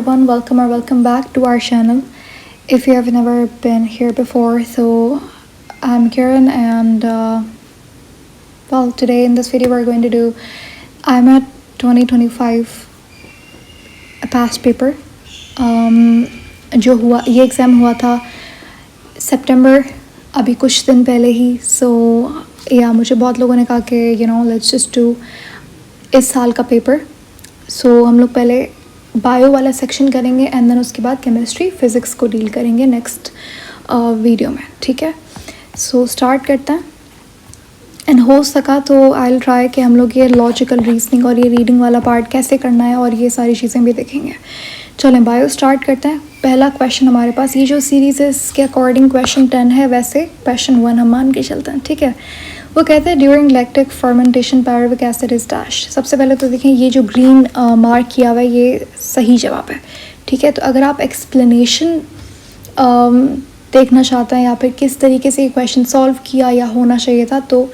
everyone, welcome back to our channel. If you have never been here before, so I'm Karen and today in this video we're going to do IMET 2025 a past paper. जो हुआ ये exam हुआ था सितंबर अभी कुछ दिन पहले ही. या मुझे बहुत लोगों ने कहा कि लेट्स जस्ट डू इस साल का पेपर. हम लोग पहले बायो वाला सेक्शन करेंगे एंड देन उसके बाद केमिस्ट्री फिज़िक्स को डील करेंगे नेक्स्ट वीडियो में. ठीक है, स्टार्ट करते हैं. एंड हो सका तो आई विल ट्राई कि हम लोग ये लॉजिकल रीजनिंग और ये रीडिंग वाला पार्ट कैसे करना है और ये सारी चीज़ें भी देखेंगे. चलें बायो स्टार्ट करते हैं. पहला क्वेश्चन हमारे पास, ये जो सीरीज़ है इसके अकॉर्डिंग क्वेश्चन 10 है, वैसे क्वेश्चन 1 हम मान के चलते हैं. ठीक है, वो कहते हैं during lactic fermentation pyruvic acid is dash. सबसे पहले तो देखें ये जो ग्रीन मार्क किया हुआ है ये सही जवाब है. ठीक है, तो अगर आप एक्सप्लेनेशन देखना चाहते हैं या फिर किस तरीके से ये क्वेश्चन सॉल्व किया या होना चाहिए था तो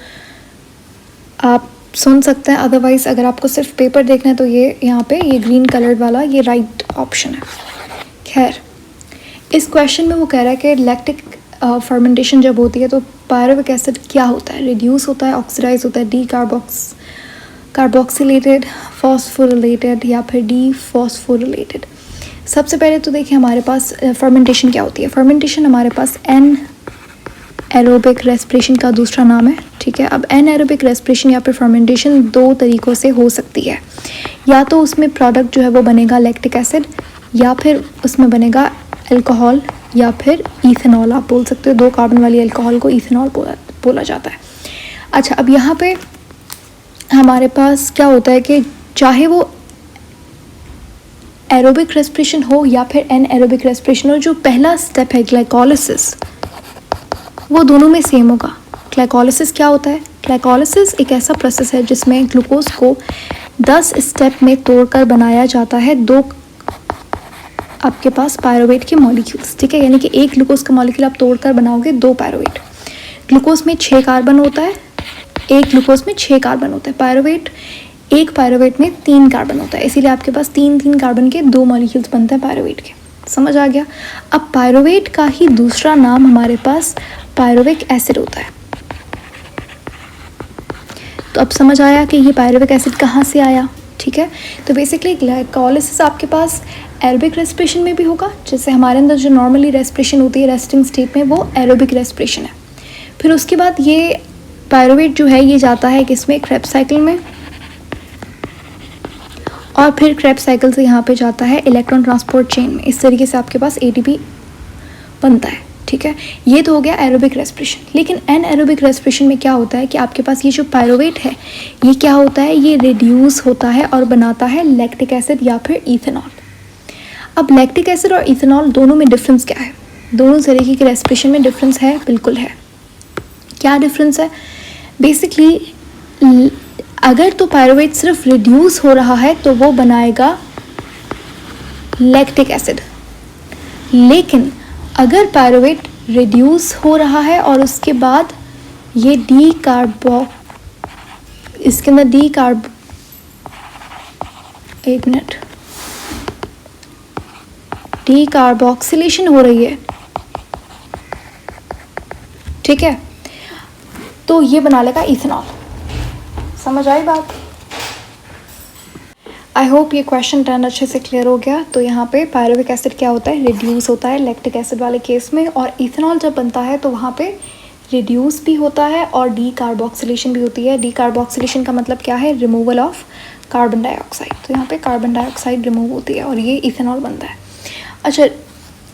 आप सुन सकते हैं. अदरवाइज़ अगर आपको सिर्फ पेपर देखना है तो ये यहाँ पे ये ग्रीन कलर्ड वाला ये राइट ऑप्शन है. खैर, इस क्वेश्चन में वो कह रहा है कि लैक्टिक फर्मेंटेशन जब होती है तो पायरुविक एसिड क्या होता है, रिड्यूस होता है, ऑक्सीडाइज होता है, डी कार्बोक्सिलेटेड, फॉस्फोरिलेटेड या फिर डी फॉस्फोरिलेटेड. सबसे पहले तो देखिए हमारे पास फर्मेंटेशन क्या होती है. फर्मेंटेशन हमारे पास एन एरोबिक रेस्पिरेशन का दूसरा नाम है. ठीक है, अब एन एरोबिक रेस्पिरेशन या फिर फर्मेंटेशन दो तरीक़ों से हो सकती है. या तो उसमें प्रोडक्ट जो है वो बनेगा लैक्टिक एसिड या फिर उसमें बनेगा अल्कोहल या फिर इथेनॉल आप बोल सकते हो. 2 कार्बन वाली अल्कोहल को इथेनॉल बोला जाता है. अच्छा, अब यहाँ पे हमारे पास क्या होता है कि चाहे वो एरोबिक रेस्पिरेशन हो या फिर एन एरोबिक रेस्पिरेशन हो, जो पहला स्टेप है ग्लाइकोलिसिस वो दोनों में सेम होगा. ग्लाइकोलिसिस क्या होता है? ग्लाइकोलिसिस एक ऐसा प्रोसेस है जिसमें ग्लूकोज को 10 स्टेप में तोड़कर बनाया जाता है 2 आपके पास पायरुवेट के मॉलिक्यूल्स. ठीक है, यानी कि एक ग्लूकोज का मॉलिक्यूल आप तोड़कर बनाओगे 2 पायरुवेट. ग्लूकोज में 6 कार्बन होता है, एक ग्लूकोज में 6 कार्बन होता है. पायरुवेट एक पायरुवेट में 3 कार्बन होता है, इसीलिए आपके पास 3 कार्बन के 2 मॉलिक्यूल्स बनते हैं पायरुवेट के. समझ आ गया? अब पायरुवेट का ही दूसरा नाम हमारे पास पायरुविक एसिड होता है. तो अब समझ आया कि ये पायरुविक एसिड कहाँ से आया. ठीक है, तो बेसिकली ग्लाइकोलिसिस आपके पास एरोबिक रेस्पिरेशन में भी होगा, जैसे हमारे अंदर जो नॉर्मली रेस्पिरेशन होती है रेस्टिंग स्टेट में वो एरोबिक रेस्पिरेशन है. फिर उसके बाद ये पायरुवेट जो है ये जाता है किसमें, क्रेब्स साइकिल में, और फिर क्रेब्स साइकिल से यहाँ पे जाता है इलेक्ट्रॉन ट्रांसपोर्ट चेन में. इस तरीके से आपके पास एटीपी बनता है. ठीक है, ये तो हो गया एरोबिक रेस्पिरेशन. लेकिन एन एरोबिक रेस्पिरेशन में क्या होता है कि आपके पास ये जो पायरुवेट है ये क्या होता है, ये रिड्यूस होता है और बनाता है लैक्टिक एसिड या फिर इथेनॉल. अब लैक्टिक एसिड और इथेनॉल दोनों में डिफरेंस क्या है? दोनों तरीके के रेस्पिरेशन में डिफरेंस है, बिल्कुल है. क्या डिफरेंस है? बेसिकली अगर तो पायरुवेट सिर्फ रिड्यूस हो रहा है तो वो बनाएगा लैक्टिक एसिड. लेकिन अगर पायरुवेट रिड्यूस हो रहा है और उसके बाद ये इसके अंदर डी कार्बोक्सिलेशन हो रही है. ठीक है, तो ये बना लेगा इथेनॉल. समझ आई बात? आई होप ये क्वेश्चन 10 अच्छे से क्लियर हो गया. तो यहाँ पे पायरुविक एसिड क्या होता है, रिड्यूस होता है लैक्टिक एसिड वाले केस में, और इथेनॉल जब बनता है तो वहाँ पे रिड्यूस भी होता है और डी कार्बोक्सिलेशन भी होती है. डी कार्बोक्सिलेशन का मतलब क्या है, रिमूवल ऑफ कार्बन डाइऑक्साइड. तो यहाँ पे कार्बन डाइऑक्साइड रिमूव होती है और ये इथेनॉल बनता है. अच्छा,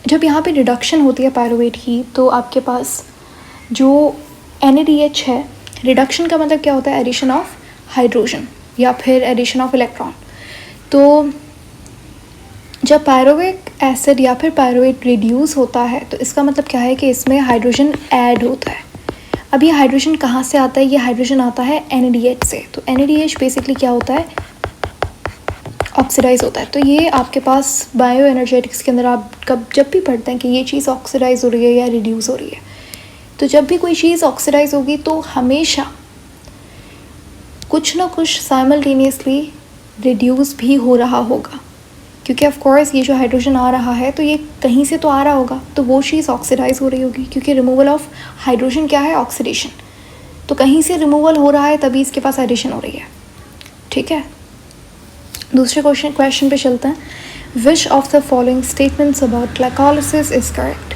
जब यहाँ पे रिडक्शन होती है पायरुवेट की तो आपके पास जो NADH है, रिडक्शन का मतलब क्या होता है, एडिशन ऑफ हाइड्रोजन या फिर एडिशन ऑफ इलेक्ट्रॉन. तो जब पायरुविक एसिड या फिर पायरुवेट रिड्यूस होता है तो इसका मतलब क्या है कि इसमें हाइड्रोजन ऐड होता है. अब ये हाइड्रोजन कहाँ से आता है, ये हाइड्रोजन आता है NADH से. तो NADH बेसिकली क्या होता है, ऑक्सीडाइज होता है. तो ये आपके पास बायो एनर्जेटिक्स के अंदर आप जब भी पढ़ते हैं कि ये चीज़ ऑक्सीडाइज हो रही है या रिड्यूस हो रही है, तो जब भी कोई चीज़ ऑक्सीडाइज होगी तो हमेशा कुछ ना कुछ साइमल्टेनियसली रिड्यूस भी हो रहा होगा. क्योंकि ऑफ कोर्स ये जो हाइड्रोजन आ रहा है तो ये कहीं से तो आ रहा होगा, तो वो चीज़ ऑक्सीडाइज हो रही होगी, क्योंकि रिमूवल ऑफ हाइड्रोजन क्या है, ऑक्सीडेशन। तो कहीं से रिमूवल हो रहा है तभी इसके पास एडिशन हो रही है। ठीक है, दूसरे क्वेश्चन पे चलते हैं। विच of the following statements about glycolysis is correct.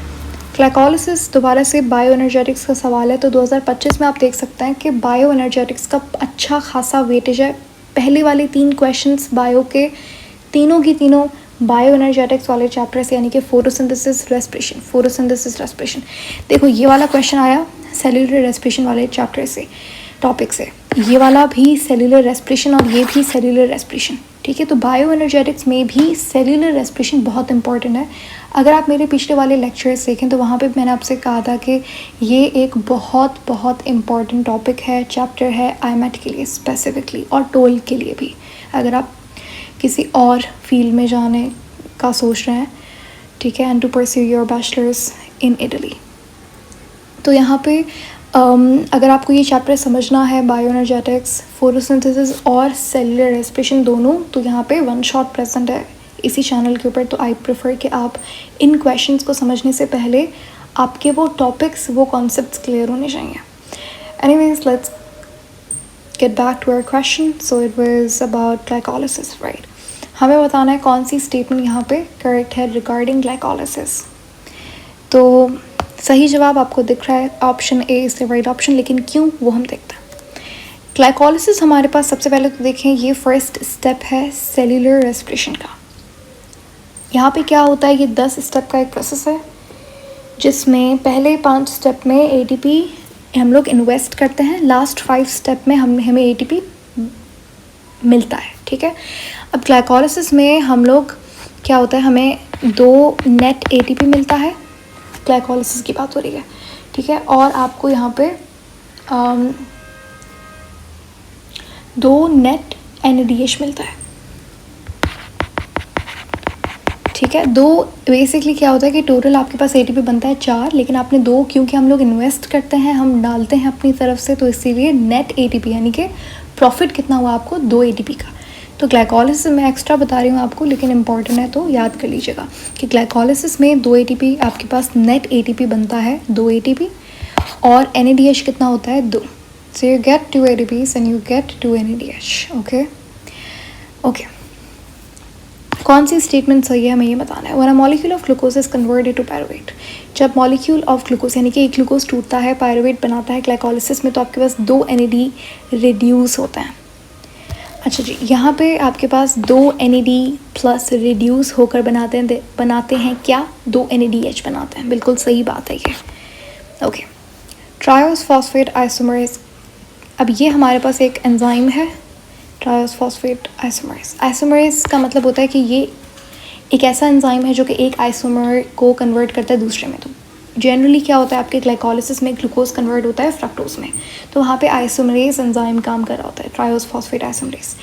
Glycolysis दोबारा से बायो एनर्जेटिक्स का सवाल है, तो 2025 में आप देख सकते हैं कि बायो एनर्जेटिक्स का अच्छा खासा वेटेज है। पहले वाले 3 क्वेश्चंस बायो के तीनों की तीनों बायो एनर्जेटिक्स वाले चैप्टर से, यानी कि फोटोसिंथेसिस रेस्पिरेशन। देखो ये वाला क्वेश्चन आया सेल्यूलर रेस्पिरेशन वाले चैप्टर से, टॉपिक से। ये वाला भी सेल्यूलर रेस्पिरेशन और ये भी सेल्यूलर रेस्पिरेशन। ठीक है, तो बायो एनर्जेटिक्स में भी सेल्यूलर रेस्पिरेशन बहुत इंपॉर्टेंट है। अगर आप मेरे पिछले वाले लेक्चर्स देखें तो वहाँ पे मैंने आपसे कहा था कि ये एक बहुत बहुत इम्पॉर्टेंट टॉपिक है, चैप्टर है आईमेट के लिए स्पेसिफिकली, और टोल के लिए भी, अगर आप किसी और फील्ड में जाने का सोच रहे हैं। ठीक है, and to pursue your bachelors in Italy. तो यहाँ पे अगर आपको ये चैप्टर समझना है, बायो एनर्जेटिक्स, फोटोसिंथेसिस और सेल्यूलर रेस्पिरेशन दोनों, तो यहाँ पे 1 शॉट प्रेजेंट है इसी चैनल के ऊपर। तो आई प्रेफर कि आप इन क्वेश्चंस को समझने से पहले आपके वो टॉपिक्स, वो कॉन्सेप्ट्स क्लियर होने चाहिए। Anyways, let's get back to our question. So it was about glycolysis, right. हमें बताना है कौन सी स्टेटमेंट यहाँ पे करेक्ट है रिगार्डिंग ग्लाइकोलिसिस। तो सही जवाब आपको दिख रहा है, option A is the right option, लेकिन क्यों वो हम देखते हैं। ग्लाइकोलिसिस हमारे पास सबसे पहले तो देखें, ये फर्स्ट स्टेप है सेल्यूलर रेस्पिरेशन का। यहाँ पे क्या होता है, ये 10 स्टेप का एक प्रोसेस है, जिसमें पहले 5 स्टेप में एटीपी हम लोग इन्वेस्ट करते हैं, लास्ट 5 स्टेप में हमें एटीपी मिलता है। ठीक है, अब ग्लाइकोलिसिस में हम लोग क्या होता है, हमें 2 नेट एटीपी मिलता है, ग्लाइकोलिसिस की बात हो रही है। ठीक है, और आपको यहाँ पे 2 नेट NADH मिलता है। ठीक है, 2 बेसिकली क्या होता है कि टोटल आपके पास एटीपी बनता है 4, लेकिन आपने 2, क्योंकि हम लोग इन्वेस्ट करते हैं, हम डालते हैं अपनी तरफ से, तो इसीलिए नेट एटीपी यानी कि प्रॉफिट कितना हुआ आपको, 2 एटीपी का। तो ग्लाइकोलिसिस मैं एक्स्ट्रा बता रही हूँ आपको, लेकिन इंपॉर्टेंट है तो याद कर लीजिएगा कि ग्लाइकोलिसिस में 2 एटीपी आपके पास नेट एटीपी बनता है, 2 एटीपी, और NADH कितना होता है, 2। So you get 2 ATPs and you get 2 NADH। Okay, कौन सी स्टेटमेंट सही है हमें ये बताना है। One a molecule of glucose is converted to pyruvate. जब मॉलिक्यूल ऑफ ग्लूकोज यानी कि एक ग्लूकोज टूटता है, पायरुवेट बनाता है ग्लाइकोलिसिस में, तो आपके पास 2 NAD रिड्यूस होता है। अच्छा जी, यहाँ पे आपके पास 2 NAD प्लस रिड्यूस होकर बनाते हैं क्या, 2 NADH बनाते हैं। बिल्कुल सही बात है ये। Okay, triose phosphate isomerase. अब ये हमारे पास एक एंजाइम है, ट्रायोस फॉस्फेट आइसोमरेज। आइसोमरेज का मतलब होता है कि ये एक ऐसा एंजाइम है जो कि एक आइसोमर को कन्वर्ट करता है दूसरे में। तो जनरली क्या होता है, आपके ग्लाइकोलिसिस में ग्लूकोज कन्वर्ट होता है फ्रक्टोज में, तो वहाँ पे आइसोमरेज एंजाइम काम कर रहा होता है, ट्रायोस फॉस्फेट आइसोमरेज।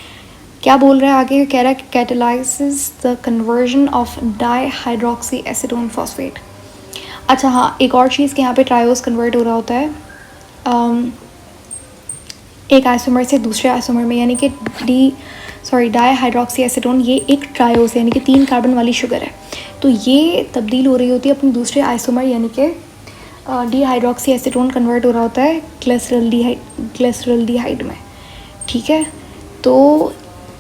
क्या बोल रहा है आगे, कह रहा है catalyses the conversion of dihydroxy acetone phosphate. अच्छा हाँ, एक और चीज़ कि यहाँ पे ट्रायोस कन्वर्ट हो रहा होता है एक आइसोमर से दूसरे आइसोमर में, यानी कि डाईहाइड्रोक्सी एसीटोन, ये एक ट्रायोस यानी कि 3 कार्बन वाली शुगर है, तो ये तब्दील हो रही होती है अपने दूसरे आइसोमर यानी कि डीहाइड्रोक्सी एसीटोन कन्वर्ट हो रहा होता है ग्लिसरल्डिहाइड में। ठीक है, तो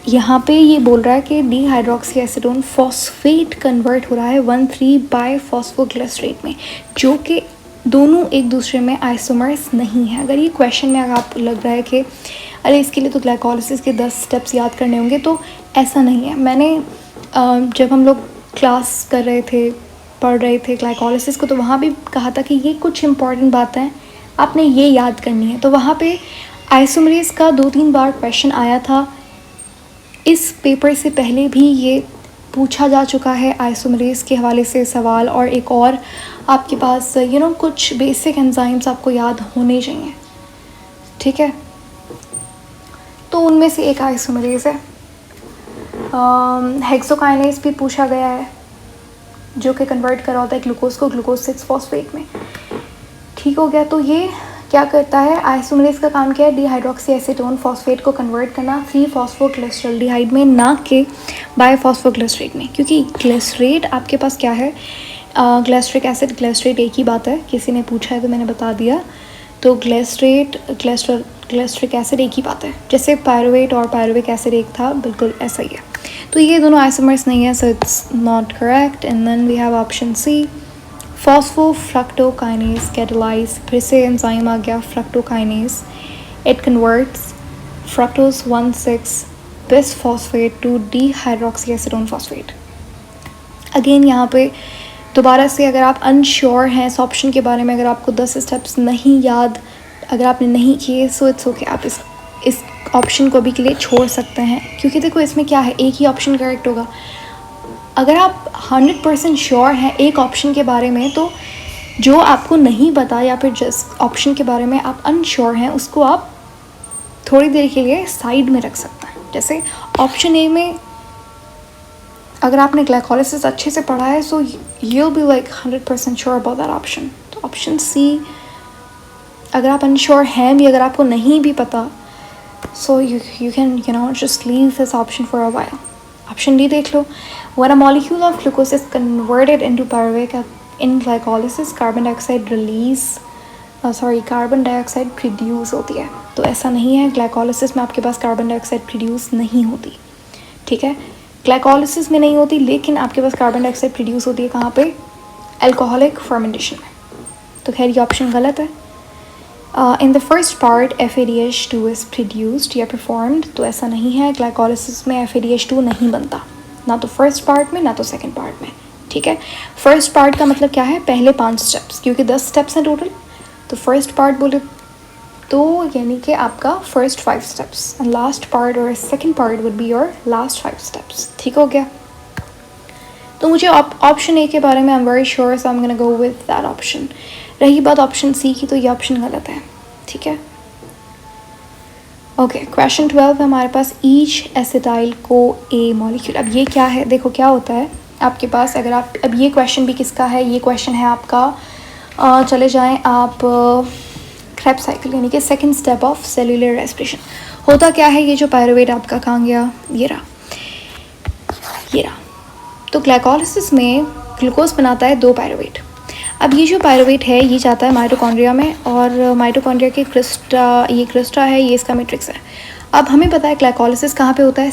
यहाँ पे ये बोल रहा है कि डीहाइड्रोक्सी एसीटोन फॉस्फेट कन्वर्ट हो रहा है 1,3 फॉस्फोग्लिसरेट में, जो कि दोनों एक दूसरे में आइसोमर्स नहीं है। अगर ये क्वेश्चन में अगर आपको लग रहा है कि अरे इसके लिए तो ग्लाइकोलिसिस के 10 स्टेप्स याद करने होंगे, तो ऐसा नहीं है। मैंने जब हम लोग क्लास कर रहे थे, पढ़ रहे थे ग्लाइकोलिसिस को, तो वहाँ भी कहा था कि ये कुछ इंपॉर्टेंट बातें हैं आपने ये याद करनी है। तो वहाँ पे आइसोमरेज का 2-3 बार क्वेश्चन आया था। इस पेपर से पहले भी ये पूछा जा चुका है आइसोमरेज के हवाले से सवाल, और एक और आपके पास कुछ बेसिक एंजाइम्स आपको याद होने चाहिए। ठीक है, तो उनमें से एक आइसोमरेज है। हेक्सोकाइनेज भी पूछा गया है, जो कि कन्वर्ट कर रहा होता है ग्लूकोज को ग्लूकोज 6 फॉस्फेट में। ठीक हो गया, तो ये क्या करता है, आइसोमरेज का काम क्या है, डीहाइड्रोक्सी एसीटोन फॉस्फेट को कन्वर्ट करना 3 फॉस्फोग्लिसरल्डिहाइड में, ना कि बायोफॉस्फोग्लिसरेट में, क्योंकि ग्लिसरेट आपके पास क्या है, ग्लिसरिक एसिड ग्लिसरेट एक ही बात है, किसी ने पूछा है तो मैंने बता दिया। तो ग्लिसरिक एसिड एक ही बात है, जैसे पायरुवेट और पायरुविक एसिड एक था, बिल्कुल ऐसा ही है। तो ये दोनों आइसोमर्स नहीं है, so it's not correct. And then we have option C, phosphofructokinase catalyse, फिर से एंजाइम आ गया fructokinase, it converts fructose 1,6 bisphosphate to dihydroxy acetone phosphate. Again यहाँ पे दोबारा से अगर आप अनश्योर हैं इस ऑप्शन के बारे में, अगर आपको 10 स्टेप्स नहीं याद, अगर आपने नहीं किए, सो इट्स ओके, आप इस ऑप्शन को अभी के लिए छोड़ सकते हैं, क्योंकि देखो इसमें क्या है, एक ही ऑप्शन करेक्ट होगा। अगर आप 100% श्योर हैं एक ऑप्शन के बारे में, तो जो आपको नहीं पता या फिर जिस ऑप्शन के बारे में आप अनश्योर हैं उसको आप थोड़ी देर के लिए साइड में रख सकते हैं। जैसे ऑप्शन ए में अगर आपने ग्लाइकोलिसिस अच्छे से पढ़ा है, so you will be like 100% sure about that option. तो ऑप्शन सी अगर आप अनश्योर हैं भी, अगर आपको नहीं भी पता, so you can just leave this option for a while. Option D देख लो, when a molecule of glucose is converted into pyruvate in glycolysis carbon dioxide produce होती है। तो ऐसा नहीं है, ग्लाइकोलिसिस में आपके पास कार्बन डाइऑक्साइड प्रोड्यूस नहीं होती, ठीक है, ग्लाइकोलिसिस में नहीं होती, लेकिन आपके पास कार्बन डाइऑक्साइड प्रोड्यूस होती है कहाँ पे, अल्कोहलिक फर्मेंटेशन में। तो खैर ये ऑप्शन गलत है। In the first part FADH2 is produced या परफॉर्म्ड, तो ऐसा नहीं है, ग्लाइकोलिसिस में FADH2 नहीं बनता, ना तो फर्स्ट पार्ट में ना तो सेकेंड पार्ट में, ठीक है। फर्स्ट पार्ट का मतलब क्या है, पहले 5 स्टेप्स, क्योंकि 10 स्टेप्स हैं टोटल, तो फर्स्ट पार्ट बोले तो यानी कि आपका first 5 steps, and last part और second part would be your last 5 steps, ठीक हो गया। तो मुझे ऑप्शन ए के बारे में I am very sure, so I am gonna go with that option. रही बात ऑप्शन सी की, तो ये ऑप्शन गलत है, ठीक है। ओके, क्वेश्चन 12 हमारे पास, ईच एसिटाइल को ए मॉलिक्यूल। अब ये क्या है, देखो क्या होता है आपके पास, अगर आप, अब ये क्वेश्चन भी किसका है, ये क्वेश्चन है आपका, चले जाएं आप क्रेब्स साइकिल, यानी कि second step of cellular respiration. होता क्या है, ये जो पायरुवेट आपका कहाँ गया, ये रहा। तो ग्लाइकोलिसिस में ग्लूकोज बनाता है 2 पायरुवेट। अब ये जो पायरुवेट है ये जाता है माइटोकॉन्ड्रिया में, और माइटोकॉन्ड्रिया के क्रिस्टा है, ये इसका मैट्रिक्स है। अब हमें पता है ग्लाइकोलिसिस कहाँ पे होता है,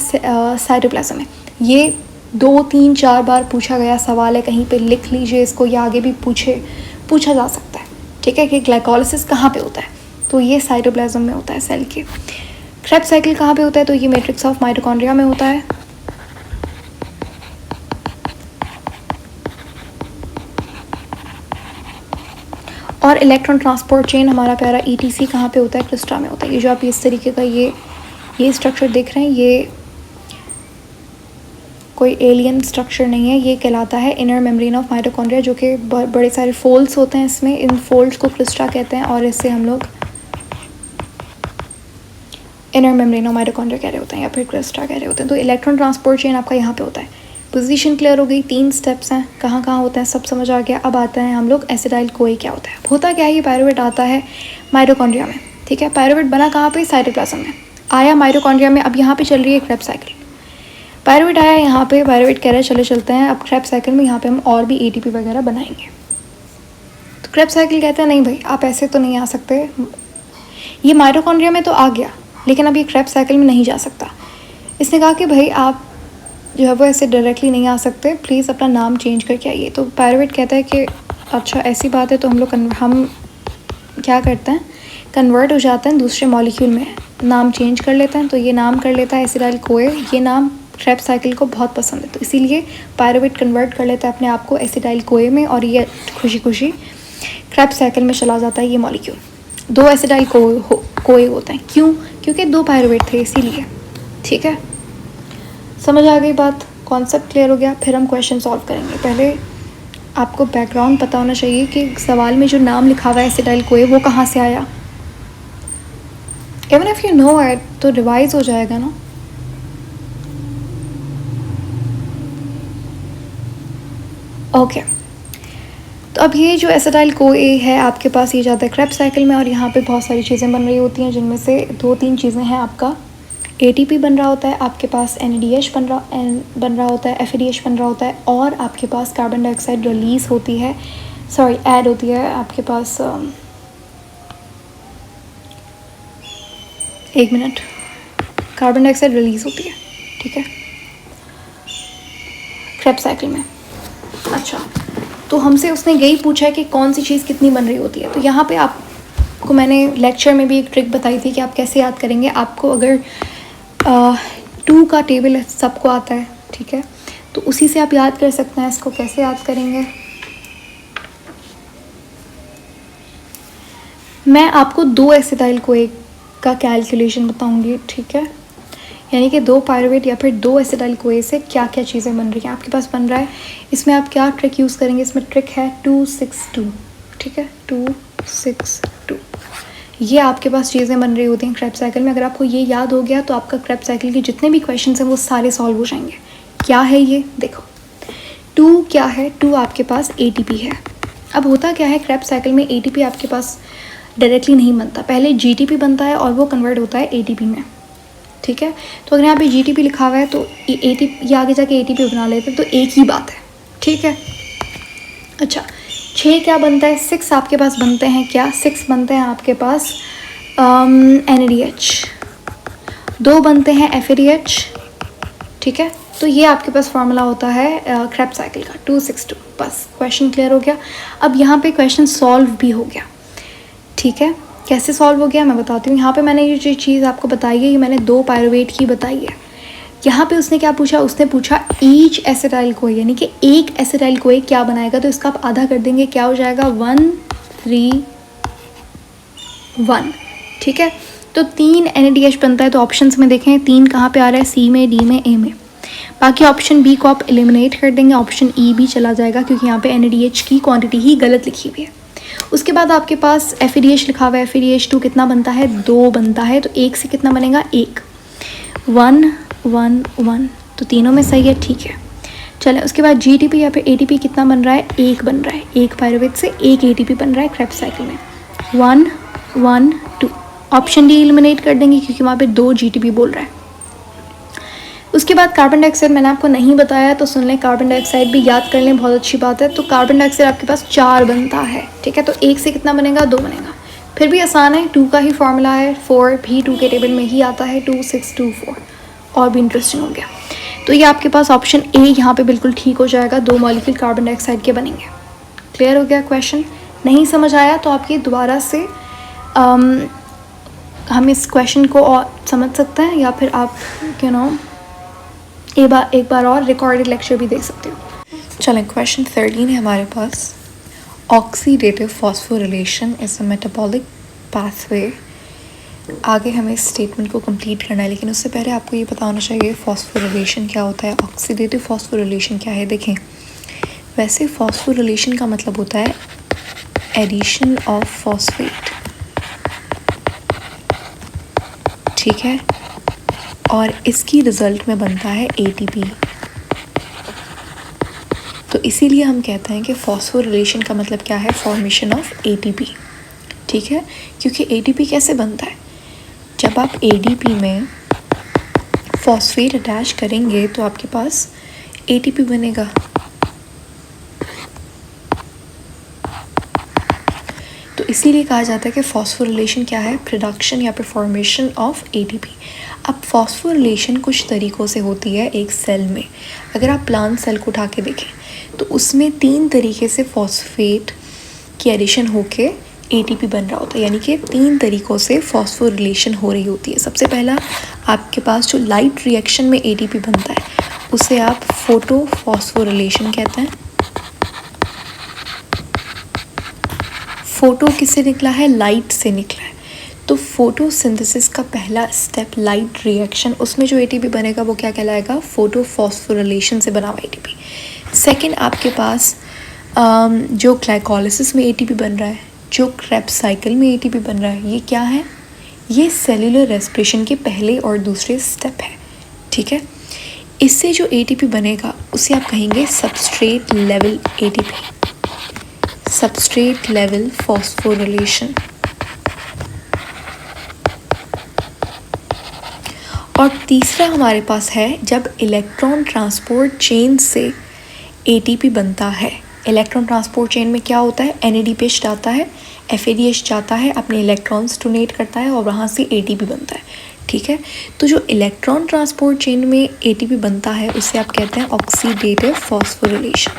साइटोप्लाज्म में। ये 2, 3, 4 बार पूछा गया सवाल है, कहीं पे लिख लीजिए इसको, या आगे भी पूछा जा सकता है, ठीक है, कि ग्लाइकोलिसिस कहाँ पे होता है, तो ये साइटोप्लाज्म में होता है सेल के। क्रेब्स साइकिल कहाँ पे होता है, तो ये मैट्रिक्स ऑफ माइटोकॉन्ड्रिया में होता है। और इलेक्ट्रॉन ट्रांसपोर्ट चेन हमारा प्यारा ETC कहाँ पे होता है, क्रिस्टा में होता है। ये जो आप इस तरीके का ये स्ट्रक्चर देख रहे हैं, ये कोई एलियन स्ट्रक्चर नहीं है, ये कहलाता है इनर मेम्ब्रेन ऑफ माइटोकॉन्ड्रिया, जो कि बड़े सारे फोल्ड्स होते हैं इसमें, इन फोल्ड्स को क्रिस्टा कहते हैं, और इससे हम लोग इनर मेम्ब्रेन ऑफ माइटोकॉन्ड्रिया कह रहे होते हैं या फिर क्रिस्टा कह रहे होते हैं। तो इलेक्ट्रॉन ट्रांसपोर्ट चेन आपका यहाँ पे होता है। पोजीशन क्लियर हो गई, 3 स्टेप्स हैं, कहाँ कहाँ होते हैं सब समझ आ गया। अब आता है हम लोग एसिटाइल कोई क्या होता है। होता क्या है, ये पायरुवेट आता है माइटोकॉन्ड्रिया में, ठीक है। पायरुवेट बना कहाँ पे, साइटोप्लाज्म में, आया माइटोकॉन्ड्रिया में। अब यहाँ पे चल रही है क्रेब्स साइकिल, पायरुवेट आया यहाँ पे, पायरुवेट कह रहे हैं चलते हैं अब क्रेब्स साइकिल में, यहाँ पे हम और भी ATP वगैरह बनाएंगे। तो क्रेब्स साइकिल कहते हैं नहीं भाई आप ऐसे तो नहीं आ सकते, ये माइटोकॉन्ड्रिया में तो आ गया लेकिन अब ये क्रेब्स साइकिल में नहीं जा सकता। इसने कहा कि भाई आप जो है वो ऐसे डायरेक्टली नहीं आ सकते, प्लीज़ अपना नाम चेंज करके आइए। तो पायरुवेट कहता है कि अच्छा ऐसी बात है, तो हम क्या करते हैं, कन्वर्ट हो जाते हैं दूसरे मॉलिक्यूल में, नाम चेंज कर लेते हैं। तो ये नाम कर लेता है एसिटाइल कोए, ये नाम क्रेब्स साइकिल को बहुत पसंद है, तो इसीलिए पायरुवेट कन्वर्ट कर लेता है अपने आप को एसिटाइल कोए में, और ये खुशी खुशी क्रेब्स साइकिल में चला जाता है ये मॉलिक्यूल। 2 एसिटाइल कोए होते हैं, क्यों, क्योंकि 2 पायरुवेट थे इसीलिए, ठीक है। समझ आ गई बात, कॉन्सेप्ट क्लियर हो गया। फिर हम क्वेश्चन सॉल्व करेंगे। पहले आपको बैकग्राउंड पता होना चाहिए कि सवाल में जो नाम लिखा हुआ है एसिटाइल कोए वो कहाँ से आया। Even if you know it तो रिवाइज हो जाएगा ना। ओके तो अब ये जो एसिटाइल कोए है आपके पास, ये जाता है क्रेब्स साइकिल में, और यहाँ पे बहुत सारी चीज़ें बन रही होती हैं, जिनमें से 2-3 चीज़ें हैं आपका ATP बन रहा होता है, आपके पास NADH बन रहा होता है, FADH बन रहा होता है, और आपके पास कार्बन डाइऑक्साइड रिलीज़ होती है, ऐड होती है आपके पास। एक मिनट, कार्बन डाइऑक्साइड रिलीज़ होती है, ठीक है, क्रेब्स साइकिल में। अच्छा, तो हमसे उसने यही पूछा है कि कौन सी चीज़ कितनी बन रही होती है। तो यहाँ पे आपको मैंने लेक्चर में भी एक ट्रिक बताई थी कि आप कैसे याद करेंगे। आपको अगर 2 का टेबल सबको आता है, ठीक है, तो उसी से आप याद कर सकते हैं। इसको कैसे याद करेंगे, मैं आपको 2 एसिटाइल कोए का कैलकुलेशन बताऊंगी, ठीक है, यानी कि 2 पायरुवेट या फिर 2 एसिटाइल कोए से क्या क्या चीज़ें बन रही हैं आपके पास बन रहा है। इसमें आप क्या ट्रिक यूज़ करेंगे, इसमें ट्रिक है 262, ठीक है, 262। ये आपके पास चीज़ें बन रही होती हैं क्रेब्स साइकिल में। अगर आपको ये याद हो गया तो आपका क्रेब्स साइकिल के जितने भी क्वेश्चन हैं वो सारे सॉल्व हो जाएंगे। क्या है ये, देखो 2 क्या है, 2 आपके पास ATP है। अब होता क्या है क्रेब्स साइकिल में, ATP आपके पास डायरेक्टली नहीं बनता, पहले GTP बनता है और वो कन्वर्ट होता है ATP में, ठीक है। तो अगर यहाँ पे GTP लिखा हुआ है तो ये आगे जाके ATP बना लेते हैं, तो एक ही बात है, ठीक है। अच्छा, 6 क्या बनता है, 6 आपके पास बनते हैं क्या, 6 बनते हैं आपके पास NADH, 2 बनते हैं FADH, ठीक है। तो ये आपके पास फॉर्मूला होता है क्रेब्स साइकिल का 262। बस क्वेश्चन क्लियर हो गया। अब यहाँ पे क्वेश्चन सॉल्व भी हो गया, ठीक है। कैसे सॉल्व हो गया मैं बताती हूँ। यहाँ पे मैंने ये जो चीज़ आपको बताई है ये मैंने 2 पायरुवेट की बताई है। यहाँ पे उसने क्या पूछा, उसने पूछा ईच एसिटाइल कोए, यानी कि एक एसिटाइल कोए क्या बनाएगा। तो इसका आप आधा कर देंगे, क्या हो जाएगा 1 3 1, ठीक है। तो 3 NADH बनता है। तो ऑप्शंस में देखें 3 कहाँ पे आ रहा है, C में, D में, A में। बाकी ऑप्शन B को आप एलिमिनेट कर देंगे, ऑप्शन E भी चला जाएगा क्योंकि यहाँ पे NADH की क्वांटिटी ही गलत लिखी हुई है। उसके बाद आपके पास FADH लिखा हुआ है, FADH2 कितना बनता है, 2 बनता है। तो 1 से कितना बनेगा, 1 1 1 1, तो तीनों में सही है, ठीक है। चलें, उसके बाद GTP या फिर ATP कितना बन रहा है, 1 बन रहा है। 1 पायरुवेट से 1 ATP बन रहा है क्रेब्स साइकिल में। 1 1 2, ऑप्शन D एलिमिनेट कर देंगे क्योंकि वहाँ पे 2 GTP बोल रहा है। उसके बाद कार्बन डाइऑक्साइड मैंने आपको नहीं बताया तो सुन लें, कार्बन डाइऑक्साइड भी याद कर लें, बहुत अच्छी बात है। तो कार्बन डाइऑक्साइड आपके पास 4 बनता है, ठीक है। तो 1 से कितना बनेगा, 2 बनेगा। फिर भी आसान है, 2 का ही फॉर्मूला है, 4 भी 2 के टेबल में ही आता है, 2 6 2 4, और भी इंटरेस्टिंग हो गया। तो ये आपके पास ऑप्शन A यहाँ पे बिल्कुल ठीक हो जाएगा, 2 मॉलिक्यूल कार्बन डाइऑक्साइड के बनेंगे। क्लियर हो गया क्वेश्चन। नहीं समझ आया तो आप ये दोबारा से हम इस क्वेश्चन को और समझ सकते हैं, या फिर आप एक बार और रिकॉर्डेड लेक्चर भी देख सकते हो। चलें, क्वेश्चन 13 है हमारे पास। Oxidative phosphorylation is a metabolic pathway. आगे हमें इस स्टेटमेंट को कंप्लीट करना है, लेकिन उससे पहले आपको ये पता होना चाहिए फॉस्फोरिलेशन क्या होता है, ऑक्सीडेटिव फॉस्फोरिलेशन क्या है। देखें, वैसे फॉस्फोरिलेशन का मतलब होता है एडिशन ऑफ फॉस्फेट, ठीक है, और इसकी रिजल्ट में बनता है ATP। तो इसीलिए हम कहते हैं कि फॉस्फोरिलेशन का मतलब क्या है, फॉर्मेशन ऑफ ATP, ठीक है। क्योंकि ATP कैसे बनता है, जब आप ADP में फॉस्फेट अटैच करेंगे तो आपके पास ATP बनेगा। तो इसीलिए कहा जाता है कि फॉस्फोरिलेशन क्या है, प्रोडक्शन या फिर फॉर्मेशन ऑफ ATP। अब फॉस्फोरिलेशन कुछ तरीक़ों से होती है एक सेल में। अगर आप प्लांट सेल को उठा के देखें तो उसमें 3 तरीके से फॉस्फेट की एडिशन होके ATP बन रहा होता है, यानी कि 3 तरीक़ों से फॉस्फोरिलेशन हो रही होती है। सबसे पहला आपके पास जो लाइट रिएक्शन में ATP बनता है उसे आप फोटो फॉस्फोरिलेशन कहते हैं। फोटो किससे निकला है, लाइट से निकला है। तो फोटोसिंथेसिस का पहला स्टेप लाइट रिएक्शन, उसमें जो ATP बनेगा वो क्या कहलाएगा, फोटो फॉस्फोरिलेशन से बना हुआ ATP। सेकेंड आपके पास जो ग्लाइकोलिसिस में ATP बन रहा है, जो क्रेब्स साइकिल में ATP बन रहा है, ये क्या है, ये सेल्यूलर रेस्पिरेशन के पहले और दूसरे स्टेप है, ठीक है। इससे जो ATP बनेगा उसे आप कहेंगे substrate level ATP, substrate level phosphorylation. और तीसरा हमारे पास है जब इलेक्ट्रॉन ट्रांसपोर्ट चेन से एटीपी बनता है। इलेक्ट्रॉन ट्रांसपोर्ट चेन में क्या होता है, एनएडीपीएच जाता है, एफएडीएच जाता है, अपने इलेक्ट्रॉन्स डोनेट करता है और वहाँ से एटीपी बनता है। ठीक है, तो जो इलेक्ट्रॉन ट्रांसपोर्ट चेन में एटीपी बनता है उसे आप कहते हैं ऑक्सीडेटिव फॉस्फोरिलेशन।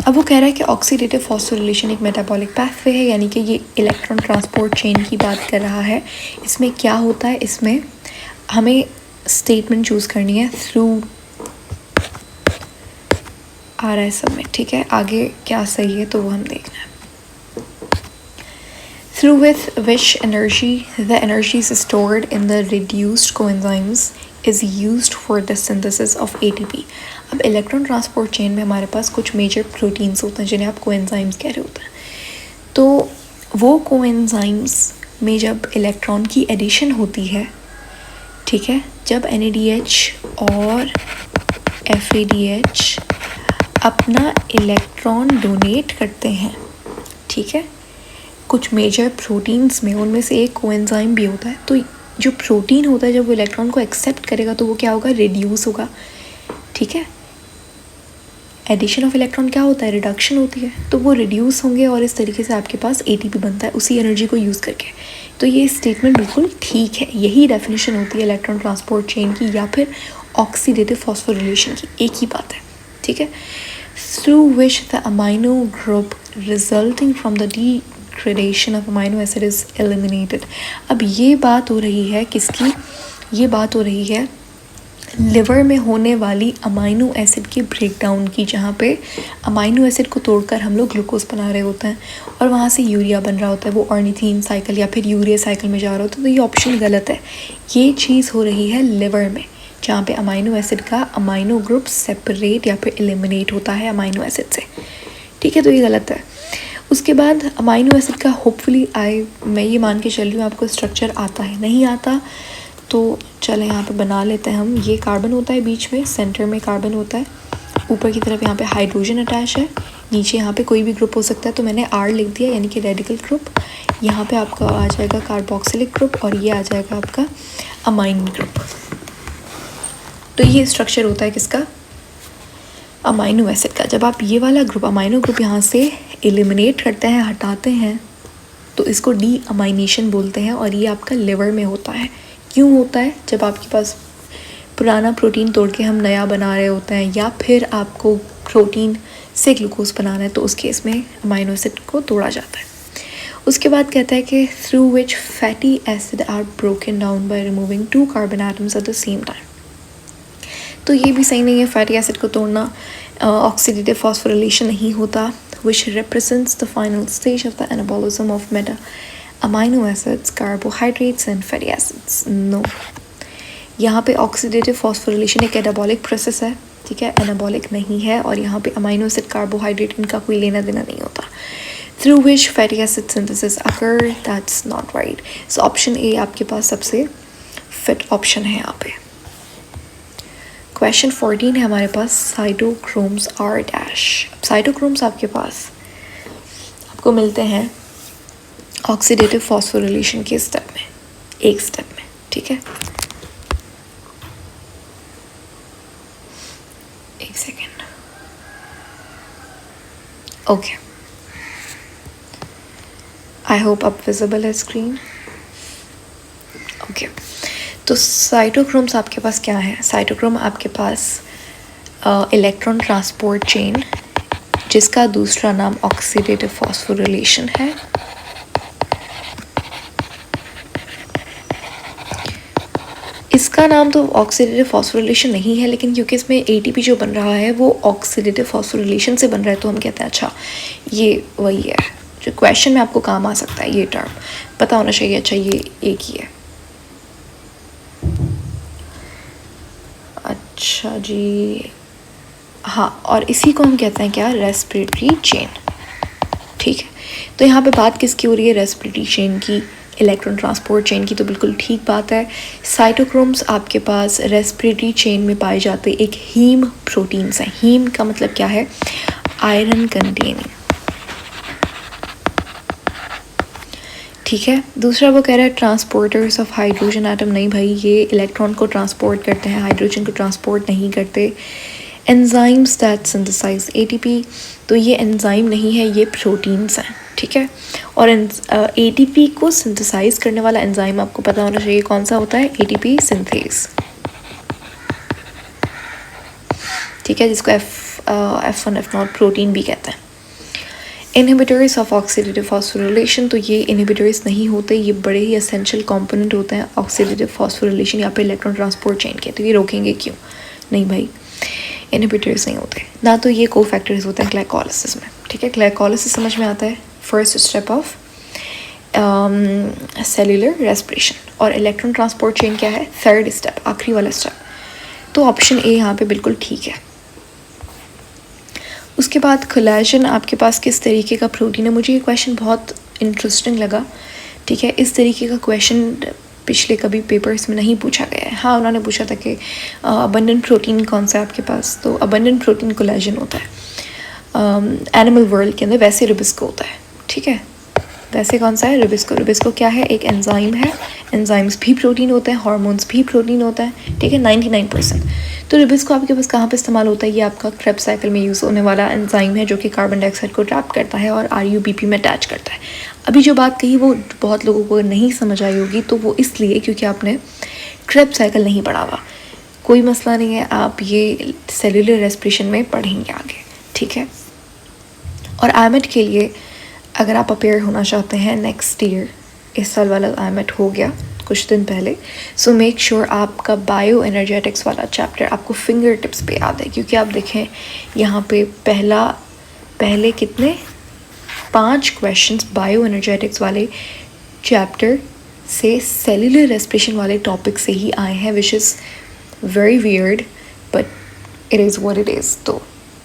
अब वो कह रहा है कि ऑक्सीडेटिव फॉस्फोरिलेशन एक मेटाबॉलिक पाथवे है, यानी कि ये इलेक्ट्रॉन ट्रांसपोर्ट चेन की बात कर रहा है। इसमें क्या होता है, इसमें हमें स्टेटमेंट चूज़ करनी है थ्रू आ रहा है सब में। ठीक है, आगे क्या सही है तो वो हम देखना है। Through which energy the energy is stored in the reduced coenzymes is used for the synthesis of ATP। अब इलेक्ट्रॉन ट्रांसपोर्ट चेन में हमारे पास कुछ मेजर प्रोटीन्स होते हैं जिन्हें आप कोएंजाइम्स कह रहे होते हैं। तो वो कोएंजाइम्स में जब इलेक्ट्रॉन की एडिशन होती है, ठीक है, जब NADH और FADH अपना इलेक्ट्रॉन डोनेट करते हैं, ठीक है, कुछ मेजर प्रोटीन्स में, उनमें से एक कोएंजाइम भी होता है। तो जो प्रोटीन होता है जब वो इलेक्ट्रॉन को एक्सेप्ट करेगा तो वो क्या होगा, रिड्यूस होगा। ठीक है, एडिशन ऑफ इलेक्ट्रॉन क्या होता है, रिडक्शन होती है, तो वो रिड्यूस होंगे और इस तरीके से आपके पास एटीपी बनता है उसी एनर्जी को यूज़ करके। तो ये स्टेटमेंट बिल्कुल ठीक है, यही डेफिनेशन होती है इलेक्ट्रॉन ट्रांसपोर्ट चेन की या फिर ऑक्सीडेटिव फॉस्फोरिलेशन की, एक ही बात है। ठीक है, through which the amino group resulting from the degradation of amino acid is eliminated. अब ये बात हो रही है किसकी, ये बात हो रही है लिवर में होने वाली अमाइनो एसिड की ब्रेकडाउन की, जहाँ पे अमाइनो एसिड को तोड़कर हम लोग ग्लूकोज बना रहे होते हैं और वहाँ से यूरिया बन रहा होता है, वो ऑर्निथीन साइकिल या फिर यूरिया साइकिल में जा रहा होता है। तो ये ऑप्शन गलत है, ये चीज़ हो रही है लिवर में, जहाँ पे अमाइनो एसिड का अमाइनो ग्रुप सेपरेट या फिर एलिमिनेट होता है अमाइनो एसिड से। ठीक है, तो ये गलत है। उसके बाद अमाइनो एसिड का होपफुली मैं ये मान के चल रही हूँ आपको स्ट्रक्चर आता है, नहीं आता तो चलें यहाँ पे बना लेते हैं हम। ये कार्बन होता है बीच में, सेंटर में कार्बन होता है, ऊपर की तरफ यहाँ पे हाइड्रोजन अटैच है, नीचे यहाँ पे कोई भी ग्रुप हो सकता है, तो मैंने R लिख दिया यानी कि रेडिकल ग्रुप। यहाँ पे आपका आ जाएगा कार्बोक्सिलिक ग्रुप और ये आ जाएगा आपका अमाइन ग्रुप। तो ये स्ट्रक्चर होता है किसका, अमाइनो एसिड का। जब आप ये वाला ग्रुप अमाइनो ग्रुप यहाँ से एलिमिनेट करते हैं, हटाते हैं, तो इसको डी अमाइनेशन बोलते हैं और ये आपका लिवर में होता है। क्यों होता है, जब आपके पास पुराना प्रोटीन तोड़ के हम नया बना रहे होते हैं या फिर आपको प्रोटीन से ग्लूकोज बनाना है, तो उस केस में अमाइनो एसिड को तोड़ा जाता है। उसके बाद कहता है कि through which fatty acid are broken down by removing 2 carbon atoms at the same time. तो ये भी सही नहीं है, फैटी एसिड को तोड़ना ऑक्सीडेटिव फॉस्फोरिलेशन नहीं होता, which represents the final stage of the anabolism of meta amino acids, carbohydrates and fatty acids. No, यहाँ पे ऑक्सीडेटिव फॉस्फोरिलेशन एक एनाबॉलिक प्रोसेस है, ठीक है, एनाबॉलिक नहीं है, और यहाँ पे अमाइनो एसिड कार्बोहाइड्रेट इनका कोई लेना देना नहीं होता। Through which fatty acid synthesis occur, that's not right. So option A आपके पास सबसे फिट ऑप्शन है यहाँ पे। क्वेश्चन 14 है हमारे पास, साइटोक्रोम्स आर डैश। साइटोक्रोम्स आपके पास आपको मिलते हैं ऑक्सीडेटिव फॉस्फोरिलेशन के स्टेप में, एक स्टेप में। ठीक है, एक सेकेंड, ओके, आई होप अब विजिबल है स्क्रीन। ओके, तो साइटोक्रोम्स आपके पास क्या है, साइटोक्रोम आपके पास इलेक्ट्रॉन ट्रांसपोर्ट चेन जिसका दूसरा नाम ऑक्सीडेटिव फॉस्फोरिलेशन है। इसका नाम तो ऑक्सीडेटिव फॉस्फोरिलेशन नहीं है, लेकिन क्योंकि इसमें एटीपी जो बन रहा है वो ऑक्सीडेटिव फॉस्फोरिलेशन से बन रहा है, तो हम कहते हैं अच्छा ये वही है जो क्वेश्चन में आपको काम आ सकता है, ये टर्म पता होना चाहिए। अच्छा ये एक ही है, अच्छा जी, हाँ, और इसी को हम कहते हैं क्या, रेस्पिरेटरी चेन। ठीक है, तो यहाँ पे बात किसकी हो रही है, रेस्पिरेटरी चेन की, इलेक्ट्रॉन ट्रांसपोर्ट चेन की, तो बिल्कुल ठीक बात है। साइटोक्रोम्स आपके पास रेस्पिरेटरी चेन में पाए जाते एक हीम प्रोटीन्स हैं। हीम का मतलब क्या है, आयरन कंटेनिंग। ठीक है। दूसरा वो कह रहा है ट्रांसपोर्टर्स ऑफ हाइड्रोजन एटम। नहीं भाई, ये इलेक्ट्रॉन को ट्रांसपोर्ट करते हैं, हाइड्रोजन को ट्रांसपोर्ट नहीं करते। एंजाइम्स दैट सिंथेसाइज एटीपी, तो ये एंजाइम नहीं है, ये प्रोटीन्स हैं, ठीक है। और एटीपी को सिंथेसाइज करने वाला एंजाइम आपको पता होना चाहिए कौन सा होता है, एटीपी सिंथेज, ठीक है, जिसको F1 F0 प्रोटीन भी कहते हैं। इनहिबिटर्स ऑफ ऑक्सीडेटिव फॉस्फोरिलेशन, तो ये इनहिबिटर्स नहीं होते, ये बड़े ही एसेंशियल कंपोनेंट होते हैं ऑक्सीडेटिव फॉस्फोरिलेशन या फिर इलेक्ट्रॉन ट्रांसपोर्ट चेन के, तो ये रोकेंगे क्यों? नहीं भाई, इनहिबिटर्स नहीं होते ना, तो ये कोफैक्टर्स होते हैं ग्लाइकोलाइसिस में, ठीक है। ग्लाइकोलाइसिस समझ में आता है, first step of cellular respiration, और इलेक्ट्रॉन ट्रांसपोर्ट चेन क्या है, थर्ड स्टेप, आखिरी वाला स्टेप। तो ऑप्शन ए यहाँ पे बिल्कुल ठीक है। उसके बाद कोलेजन आपके पास किस तरीके का प्रोटीन है? मुझे ये क्वेश्चन बहुत इंटरेस्टिंग लगा, ठीक है। इस तरीके का क्वेश्चन पिछले कभी पेपर्स में नहीं पूछा गया है। हाँ, उन्होंने पूछा था कि अबंडेंट प्रोटीन कौन सा है आपके पास, तो अबंडेंट प्रोटीन कोलेजन होता है एनिमल वर्ल्ड के अंदर, वैसे रुबिस्को होता है, ठीक है। वैसे कौन सा है, रुबिस्को। रुबिस्को क्या है, एक एंजाइम है, एंजाइम्स भी प्रोटीन होते हैं, हार्मोन्स भी प्रोटीन होता है, ठीक है, 99%। तो रुबिस्को आपके पास कहाँ पे इस्तेमाल होता है, ये आपका क्रेब्स साइकिल में यूज़ होने वाला एंजाइम है जो कि कार्बन डाइऑक्साइड को ट्रैप करता है और RUBP में अटैच करता है। अभी जो बात कही वो बहुत लोगों को नहीं समझ आई होगी, तो वो इसलिए क्योंकि आपने क्रेब्स साइकिल नहीं पढ़ा हुआ। कोई मसला नहीं है, आप ये सेल्यूलर रेस्पिरेशन में पढ़ेंगे आगे, ठीक है। और IMET के लिए अगर आप अपेयर होना चाहते हैं नेक्स्ट ईयर, इस साल वाला IMET हो गया कुछ दिन पहले, सो मेक श्योर आपका बायो एनर्जेटिक्स वाला चैप्टर आपको फिंगर टिप्स पे याद है, क्योंकि आप देखें यहाँ पे पहले कितने 5 क्वेश्चंस बायो एनर्जेटिक्स वाले चैप्टर से सेल्यूलर रेस्पिरेशन वाले टॉपिक से ही आए हैं, विच is very weird but it is what it is. तो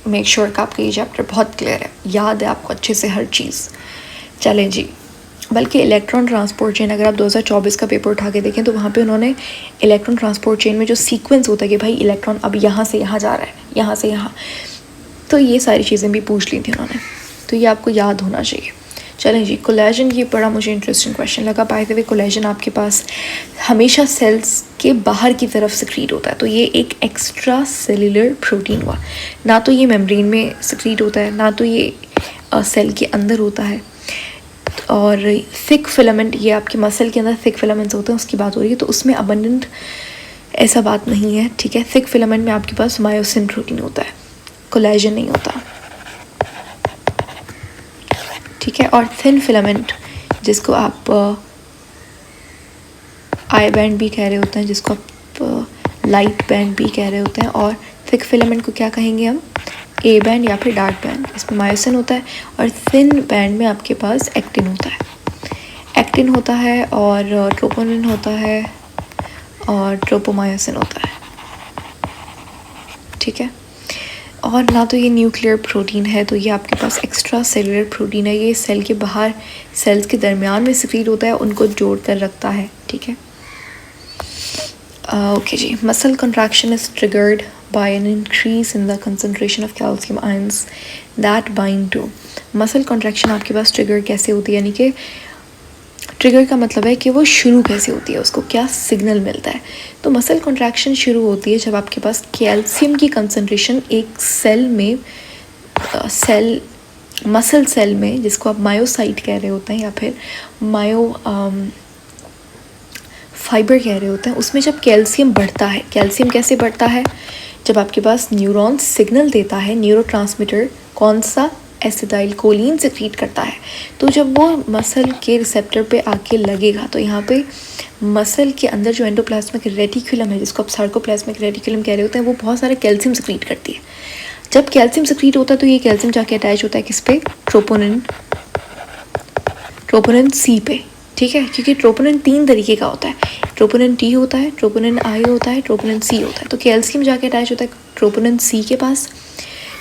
मेक श्योर का आपका ये चैप्टर बहुत क्लियर है, याद है आपको अच्छे से हर चीज़। चलें जी, बल्कि इलेक्ट्रॉन ट्रांसपोर्ट चेन अगर आप 2024 का पेपर उठा के देखें तो वहाँ पे उन्होंने इलेक्ट्रॉन ट्रांसपोर्ट चेन में जो सीक्वेंस होता है कि भाई इलेक्ट्रॉन अब यहाँ से यहाँ जा रहा है, यहाँ से यहाँ, तो ये सारी चीज़ें भी पूछ ली थी उन्होंने, तो ये आपको याद होना चाहिए। चलें जी, कोलेजन, ये बड़ा मुझे इंटरेस्टिंग क्वेश्चन लगा। बाय द वे, कोलेजन आपके पास हमेशा सेल्स के बाहर की तरफ सिक्रीट होता है, तो ये एक एक्स्ट्रा सेल्यूलर प्रोटीन हुआ, ना तो ये मेम्ब्रेन में सिक्रीट होता है, ना तो ये सेल के अंदर होता है। और थिक फिलामेंट, ये आपके मसल के अंदर थिक फिलामेंट्स होते हैं, उसकी बात हो रही है, तो उसमें अबंडेंट ऐसा बात नहीं है, ठीक है। थिक फिलामेंट में आपके पास मायोसिन प्रोटीन होता है, कोलेजन नहीं होता, ठीक है। और थिन फिलामेंट जिसको आप आई बैंड भी कह रहे होते हैं, जिसको आप लाइट बैंड भी कह रहे होते हैं, और थिक फिलामेंट को क्या कहेंगे हम, ए बैंड या फिर डार्क बैंड, इसमें मायोसिन होता है। और थिन बैंड में आपके पास एक्टिन होता है, एक्टिन होता है और ट्रोपोनिन होता है और ट्रोपोमायोसिन होता है, ठीक है। और ना तो ये न्यूक्लियर प्रोटीन है, तो ये आपके पास एक्स्ट्रा सेलुलर प्रोटीन है, ये सेल के बाहर, सेल्स के दरमियान में सिक्रीट होता है, उनको जोड़ कर रखता है, ठीक है। ओके जी, muscle contraction is triggered by an increase in the concentration of calcium ions that bind to। Muscle contraction आपके पास ट्रिगर कैसे होती है, यानी कि ट्रिगर का मतलब है कि वो शुरू कैसे होती है, उसको क्या सिग्नल मिलता है। तो मसल कॉन्ट्रैक्शन शुरू होती है जब आपके पास कैल्शियम की कंसंट्रेशन एक सेल में, मसल सेल में, जिसको आप मायोसाइट कह रहे होते हैं या फिर मायो फाइबर कह रहे होते हैं, उसमें जब कैल्शियम बढ़ता है, कैल्शियम कैसे बढ़ता है, जब आपके पास न्यूरॉन सिग्नल देता है, न्यूरोट्रांसमीटर कौन सा, एसिटाइल कोलिन सिक्रीट करता है, तो जब वो मसल के रिसेप्टर पे आके लगेगा, तो यहाँ पे मसल के अंदर जो एंडोप्लाज्मिक रेटिकुलम है, जिसको आप सार्कोप्लाज्मिक रेटिकुलम कह रहे होते हैं, वो बहुत सारा कैल्शियम सिक्रीट करती है। जब कैल्शियम सिक्रीट होता है तो ये कैल्शियम जाके अटैच होता है किस पे, ट्रोपोनिन सी पे, ठीक है, क्योंकि ट्रोपोनिन 3 तरीके का होता है, ट्रोपोनिन T होता है, ट्रोपोनिन I होता है, ट्रोपोनिन C होता है। तो कैल्शियम जाके अटैच होता है ट्रोपोनिन C के पास।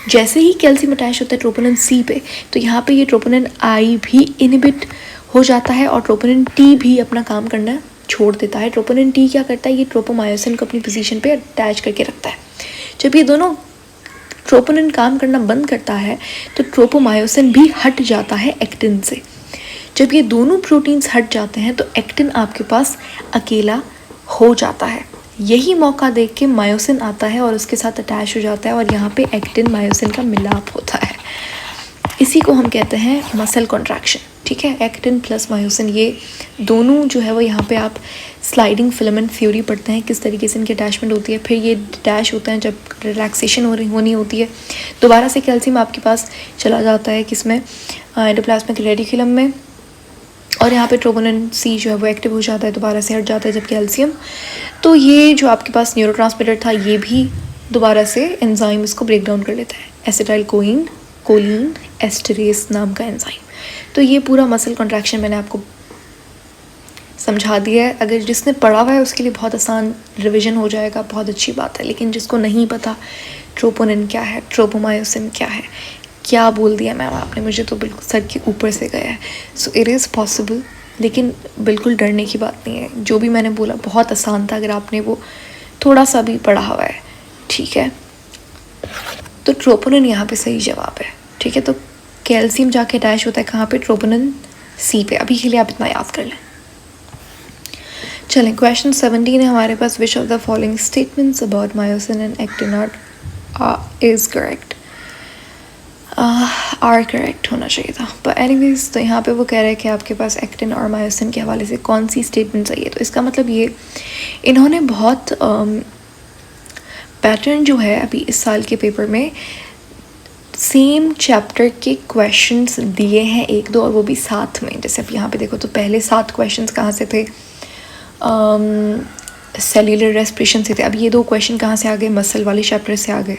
जैसे ही कैल्शियम अटैच होता है ट्रोपोनिन C पे, तो यहाँ पे ये ट्रोपोनिन I भी इनहिबिट हो जाता है और ट्रोपोनिन T भी अपना काम करना छोड़ देता है। ट्रोपोनिन T क्या करता है, ये ट्रोपोमायोसिन को अपनी पोजीशन पे अटैच करके रखता है। जब ये दोनों ट्रोपोनिन काम करना बंद करता है तो ट्रोपोमायोसिन भी हट जाता है एक्टिन से। जब ये दोनों प्रोटीन्स हट जाते हैं तो एक्टिन आपके पास अकेला हो जाता है। यही मौका देख के मायोसिन आता है और उसके साथ अटैच हो जाता है और यहाँ पे एक्टिन मायोसिन का मिलाप होता है। इसी को हम कहते हैं मसल कॉन्ट्रैक्शन, ठीक है। एक्टिन प्लस मायोसिन ये दोनों जो है वो यहाँ पे आप स्लाइडिंग फिलामेंट थ्योरी पढ़ते हैं किस तरीके से इनकी अटैचमेंट होती है। फिर ये डिटैच होते हैं जब रिलैक्सेशन होनी होती है, दोबारा से कैल्शियम आपके पास चला जाता है किसमें, एंडोप्लाज्मिक रेटिकुलम में, और यहाँ पे ट्रोपोनिन सी जो है वो एक्टिव हो जाता है, दोबारा से हट जाता है जब कैल्शियम। तो ये जो आपके पास न्यूरोट्रांसमीटर था ये भी दोबारा से एंजाइम इसको ब्रेक डाउन कर लेता है, एसिटाइल कोलिन एस्टरेस नाम का एंजाइम। तो ये पूरा मसल कॉन्ट्रैक्शन मैंने आपको समझा दिया है। अगर जिसने पढ़ा हुआ है उसके लिए बहुत आसान रिवीजन हो जाएगा, बहुत अच्छी बात है। लेकिन जिसको नहीं पता ट्रोपोनिन क्या है, ट्रोपोमायोसिन क्या है, क्या बोल दिया मैम आपने, मुझे तो बिल्कुल सर के ऊपर से गया है। सो इट इज़ पॉसिबल, लेकिन बिल्कुल डरने की बात नहीं है। जो भी मैंने बोला बहुत आसान था अगर आपने वो थोड़ा सा भी पढ़ा हुआ है, ठीक है। तो ट्रोपोनिन यहाँ पे सही जवाब है, ठीक है। तो कैल्शियम जाके अटैच होता है कहाँ पे, ट्रोपोनिन सी पे। अभी के लिए आप इतना याद कर लें। चलें, क्वेश्चन 17 है हमारे पास। Which of the following statements about myosin and actin are is correct. Are correct होना चाहिए था, पर एनीवेज तो यहाँ पे वो कह रहे हैं कि आपके पास एक्टिन और मायोसिन के हवाले से कौन सी स्टेटमेंट चाहिए। तो इसका मतलब ये इन्होंने बहुत पैटर्न जो है अभी इस साल के पेपर में सेम चैप्टर के क्वेश्चंस दिए हैं एक दो, और वो भी साथ में। जैसे अब यहाँ पे देखो तो पहले 7 क्वेश्चंस कहाँ से थे, सेल्यूलर रेस्पिरेशन से थे। अब ये 2 क्वेश्चन कहाँ से आ गए, मसल वाले चैप्टर से आ गए,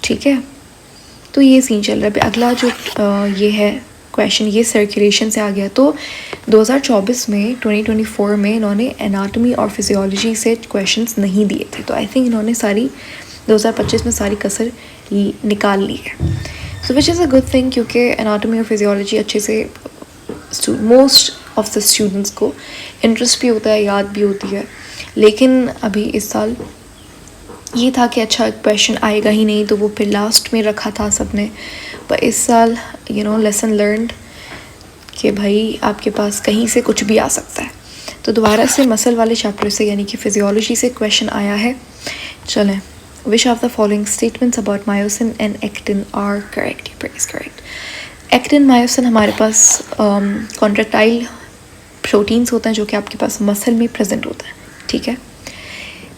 ठीक है। तो ये सीन चल रहा है। अगला जो ये है क्वेश्चन, ये सर्कुलेशन से आ गया। तो 2024 में 2024 में इन्होंने एनाटॉमी और फिजियोलॉजी से क्वेश्चंस नहीं दिए थे, तो आई थिंक इन्होंने सारी 2025 में सारी कसर निकाल ली है। So which is a good thing, क्योंकि एनाटॉमी और फिजियोलॉजी अच्छे से मोस्ट ऑफ द स्टूडेंट्स को इंटरेस्ट भी होता है, याद भी होती है। लेकिन अभी इस साल ये था कि अच्छा क्वेश्चन आएगा ही नहीं, तो वो फिर लास्ट में रखा था सबने। पर इस साल लेसन लर्नड कि भाई आपके पास कहीं से कुछ भी आ सकता है। तो दोबारा से मसल वाले चैप्टर से यानी कि फिजियोलॉजी से क्वेश्चन आया है। चलें, which of the following statements about myosin and actin are correct. Is correct. Actin myosin हमारे पास कॉन्ट्रैक्टाइल प्रोटीन्स होते हैं जो कि आपके पास मसल में प्रेजेंट होता है, ठीक है।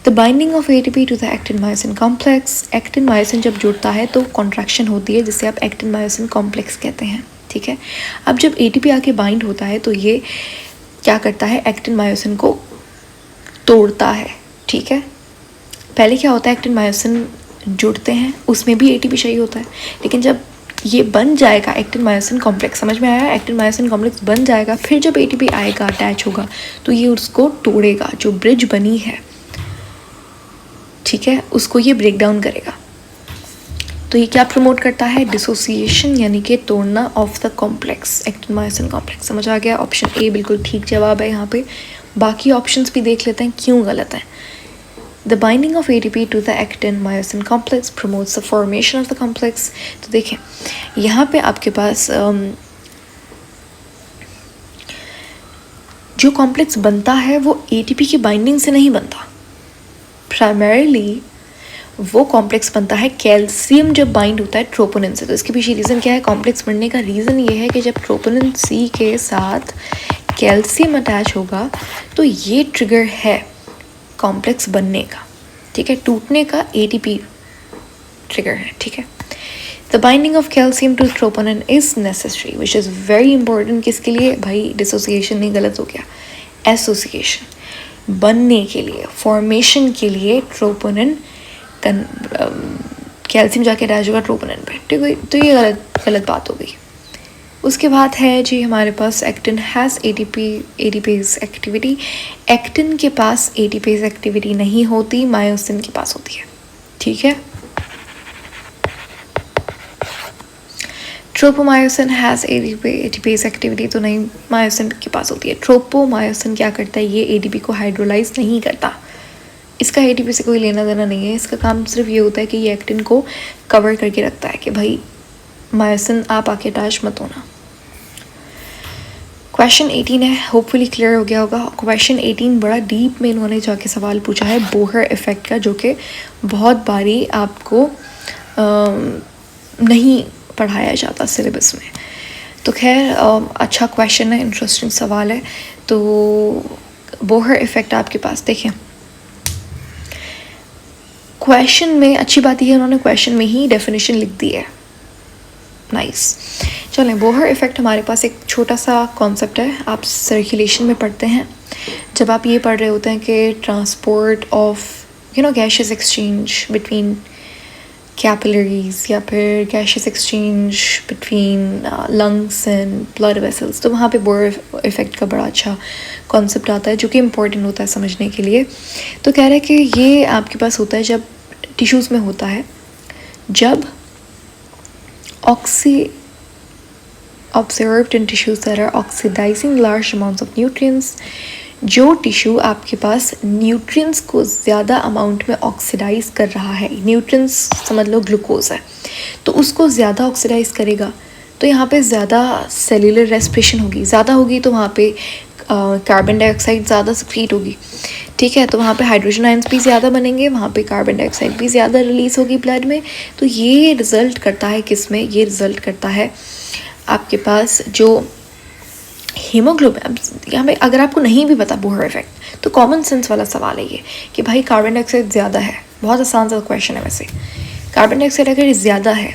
The binding of ATP to the actin myosin complex. Actin myosin जब जुड़ता है तो कॉन्ट्रैक्शन होती है जिसे आप एक्टिन मायोसिन कॉम्प्लेक्स कहते हैं, ठीक है। अब जब ATP आके बाइंड होता है तो ये क्या करता है, एक्टिन मायोसिन को तोड़ता है, ठीक है। पहले क्या होता है, एक्टिन मायोसिन जुड़ते हैं, उसमें भी ATP चाहिए होता है। लेकिन जब ये बन जाएगा एक्टिन मायोसिन कॉम्प्लेक्स, समझ में आया, एक्टिन मायोसिन कॉम्प्लेक्स बन जाएगा, फिर जब ATP आएगा अटैच होगा तो ये उसको तोड़ेगा। जो ब्रिज बनी है, ठीक है, उसको ये ब्रेक डाउन करेगा। तो ये क्या प्रमोट करता है, डिसोसिएशन यानी कि तोड़ना of the complex, actin myosin complex. समझ आ गया। ऑप्शन ए बिल्कुल ठीक जवाब है यहाँ पे। बाकी ऑप्शंस भी देख लेते हैं क्यों गलत है। The binding of ATP to the actin myosin complex promotes the formation of the complex. तो देखें यहाँ पे आपके पास जो कॉम्प्लेक्स बनता है वो ATP की बाइंडिंग से नहीं बनता। प्राइमरीली वो कॉम्प्लेक्स बनता है कैल्शियम जब बाइंड होता है ट्रोपोनिन से। तो इसके पीछे रीज़न क्या है, कॉम्प्लेक्स बनने का रीज़न ये है कि जब ट्रोपोनिन C के साथ कैल्शियम अटैच होगा तो ये ट्रिगर है कॉम्प्लेक्स बनने का, ठीक है। टूटने का ATP ट्रिगर है, ठीक है। The binding of calcium to troponin is necessary which is very important. किसके लिए भाई, डिसोसिएशन नहीं, गलत हो गया, एसोसिएशन बनने के लिए, फॉर्मेशन के लिए ट्रोपोनिन कैल्शियम जाके अटैच होगा ट्रोपोनिन पे, ठीक है। तो ये गलत बात हो गई। उसके बाद है जी हमारे पास actin has ATPase activity. Actin के पास एटीपेज एक्टिविटी नहीं होती, मायोसिन के पास होती है, ठीक है। ट्रोपोमायोसिन हैज़ एटीपेज एक्टिविटी, तो नहीं, मायोसिन के पास होती है। ट्रोपोमायोसिन क्या करता है, ये ATP को हाइड्रोलाइज नहीं करता, इसका ATP से कोई लेना देना नहीं है। इसका काम सिर्फ ये होता है कि ये एक्टिन को कवर करके रखता है कि भाई मायोसिन आप आके अटैच मत होना। क्वेश्चन 18 है, होपफुली क्लियर हो गया होगा। क्वेश्चन 18 बड़ा डीप में इन्होंने जाके सवाल पूछा है बोहर इफ़ेक्ट का, जो कि बहुत बारी आपको नहीं पढ़ाया जाता सिलेबस में। तो खैर अच्छा क्वेश्चन है, इंटरेस्टिंग सवाल है। तो बोहर इफ़ेक्ट आपके पास देखें क्वेश्चन में, अच्छी बात यह है उन्होंने क्वेश्चन में ही डेफिनेशन लिख दी है, नाइस। चलें, बोहर इफ़ेक्ट हमारे पास एक छोटा सा कॉन्सेप्ट है, आप सर्कुलेशन में पढ़ते हैं जब आप ये पढ़ रहे होते हैं कि transport of gases exchange between capillaries या फिर gases exchange between lungs and blood vessels, तो वहाँ पे बोहर इफ़ेक्ट का बड़ा अच्छा कॉन्सेप्ट आता है जो कि इम्पोर्टेंट होता है समझने के लिए। तो कह रहे हैं कि ये आपके पास होता है जब टिश्यूज़ में होता है, जब observed in tissues that are oxidizing large amounts of nutrients, जो टिश्यू आपके पास न्यूट्रिएंट्स को ज़्यादा अमाउंट में ऑक्सीडाइज कर रहा है, न्यूट्रिएंट्स समझ लो ग्लूकोज है, तो उसको ज़्यादा ऑक्सीडाइज करेगा, तो यहाँ पे ज़्यादा सेल्यूलर रेस्पिरेशन होगी, ज़्यादा होगी तो वहाँ पे कार्बन डाइऑक्साइड ज़्यादा सिक्रीट होगी, ठीक है, तो वहाँ पे हाइड्रोजन आयंस भी ज़्यादा बनेंगे, वहाँ पे कार्बन डाइऑक्साइड भी ज़्यादा रिलीज़ होगी ब्लड में। तो ये रिज़ल्ट करता है किस में, ये रिज़ल्ट करता है आपके पास जो हीमोग्लोबिन। यहाँ पे अगर आपको नहीं भी पता बोहर इफेक्ट, तो कॉमन सेंस वाला सवाल है ये कि भाई कार्बन डाइऑक्साइड ज़्यादा है, बहुत आसान सा क्वेश्चन है वैसे। कार्बन डाइऑक्साइड अगर ज़्यादा है,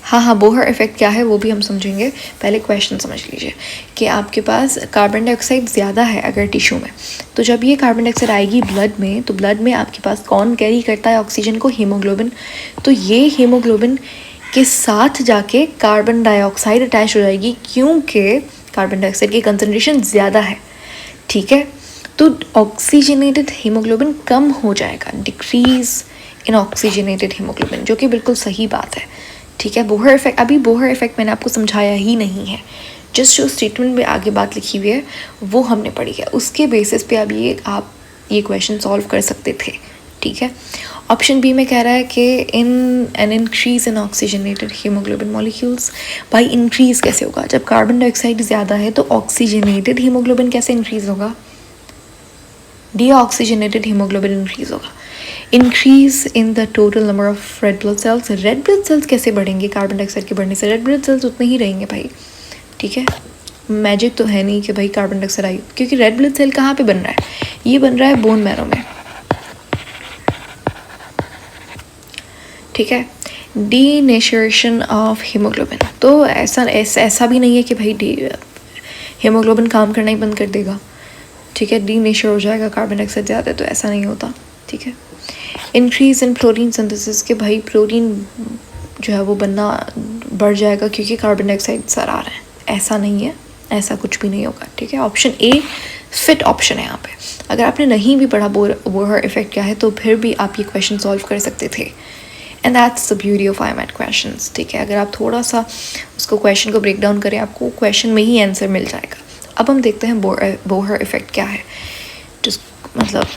हाँ, बोहर इफेक्ट क्या है वो भी हम समझेंगे, पहले क्वेश्चन समझ लीजिए कि आपके पास कार्बन डाइऑक्साइड ज़्यादा है अगर टिश्यू में, तो जब ये कार्बन डाइऑक्साइड आएगी ब्लड में, तो ब्लड में आपके पास कौन कैरी करता है ऑक्सीजन को, हीमोग्लोबिन। तो ये हीमोग्लोबिन के साथ जाके कार्बन डाइऑक्साइड अटैच हो जाएगी, क्योंकि कार्बन डाइऑक्साइड की कंसनट्रेशन ज़्यादा है, ठीक है। तो ऑक्सीजनेटेड हीमोग्लोबिन कम हो जाएगा, डिक्रीज इन ऑक्सीजनेटेड हीमोग्लोबिन, जो कि बिल्कुल सही बात है, ठीक है। बोहर इफेक्ट, अभी बोहर इफेक्ट मैंने आपको समझाया ही नहीं है, जस्ट जो स्टेटमेंट में आगे बात लिखी हुई है वो हमने पढ़ी है, उसके बेसिस पे आप ये क्वेश्चन सॉल्व कर सकते थे, ठीक है। ऑप्शन बी में कह रहा है कि in an increase in oxygenated haemoglobin molecules. भाई इंक्रीज कैसे होगा, जब कार्बन डाइऑक्साइड ज़्यादा है तो ऑक्सीजनेटेड हीमोग्लोबिन कैसे इंक्रीज होगा, डीऑक्सीजनेटेड हीमोग्लोबिन इंक्रीज होगा। Increase in the total number of red blood cells, red blood cells कैसे बढ़ेंगे कार्बन डाइऑक्साइड के बढ़ने से, रेड ब्लड सेल्स उतने ही रहेंगे भाई, ठीक है। मैजिक तो है नहीं कि भाई कार्बन डाइऑक्साइड आई, क्योंकि रेड ब्लड सेल कहाँ पे बन रहा है, ये बन रहा है बोन मैरो में, ठीक है। डीनेचरेशन ऑफ हीमोग्लोबिन, तो ऐसा भी नहीं है कि भाई हीमोग्लोबिन काम करना ही बंद कर देगा, ठीक है, डीनेचर हो जाएगा कार्बन डाइऑक्साइड ज़्यादा, तो ऐसा नहीं होता, ठीक है। इंक्रीज इन प्रोटीन सिंथेसिस, के भाई प्रोटीन जो है वो बनना बढ़ जाएगा क्योंकि कार्बन डाइऑक्साइड सर आ रहा है, ऐसा नहीं है, ऐसा कुछ भी नहीं होगा, ठीक है। ऑप्शन ए फिट ऑप्शन है यहाँ पे। अगर आपने नहीं भी पढ़ा बोहर इफेक्ट क्या है, तो फिर भी आप ये क्वेश्चन सॉल्व कर सकते थे, and that's the beauty of IMAT questions, ठीक है। अगर आप थोड़ा सा उसको क्वेश्चन को ब्रेक डाउन करें, आपको क्वेश्चन में ही आंसर मिल जाएगा। अब हम देखते हैं बोहर इफेक्ट क्या है, मतलब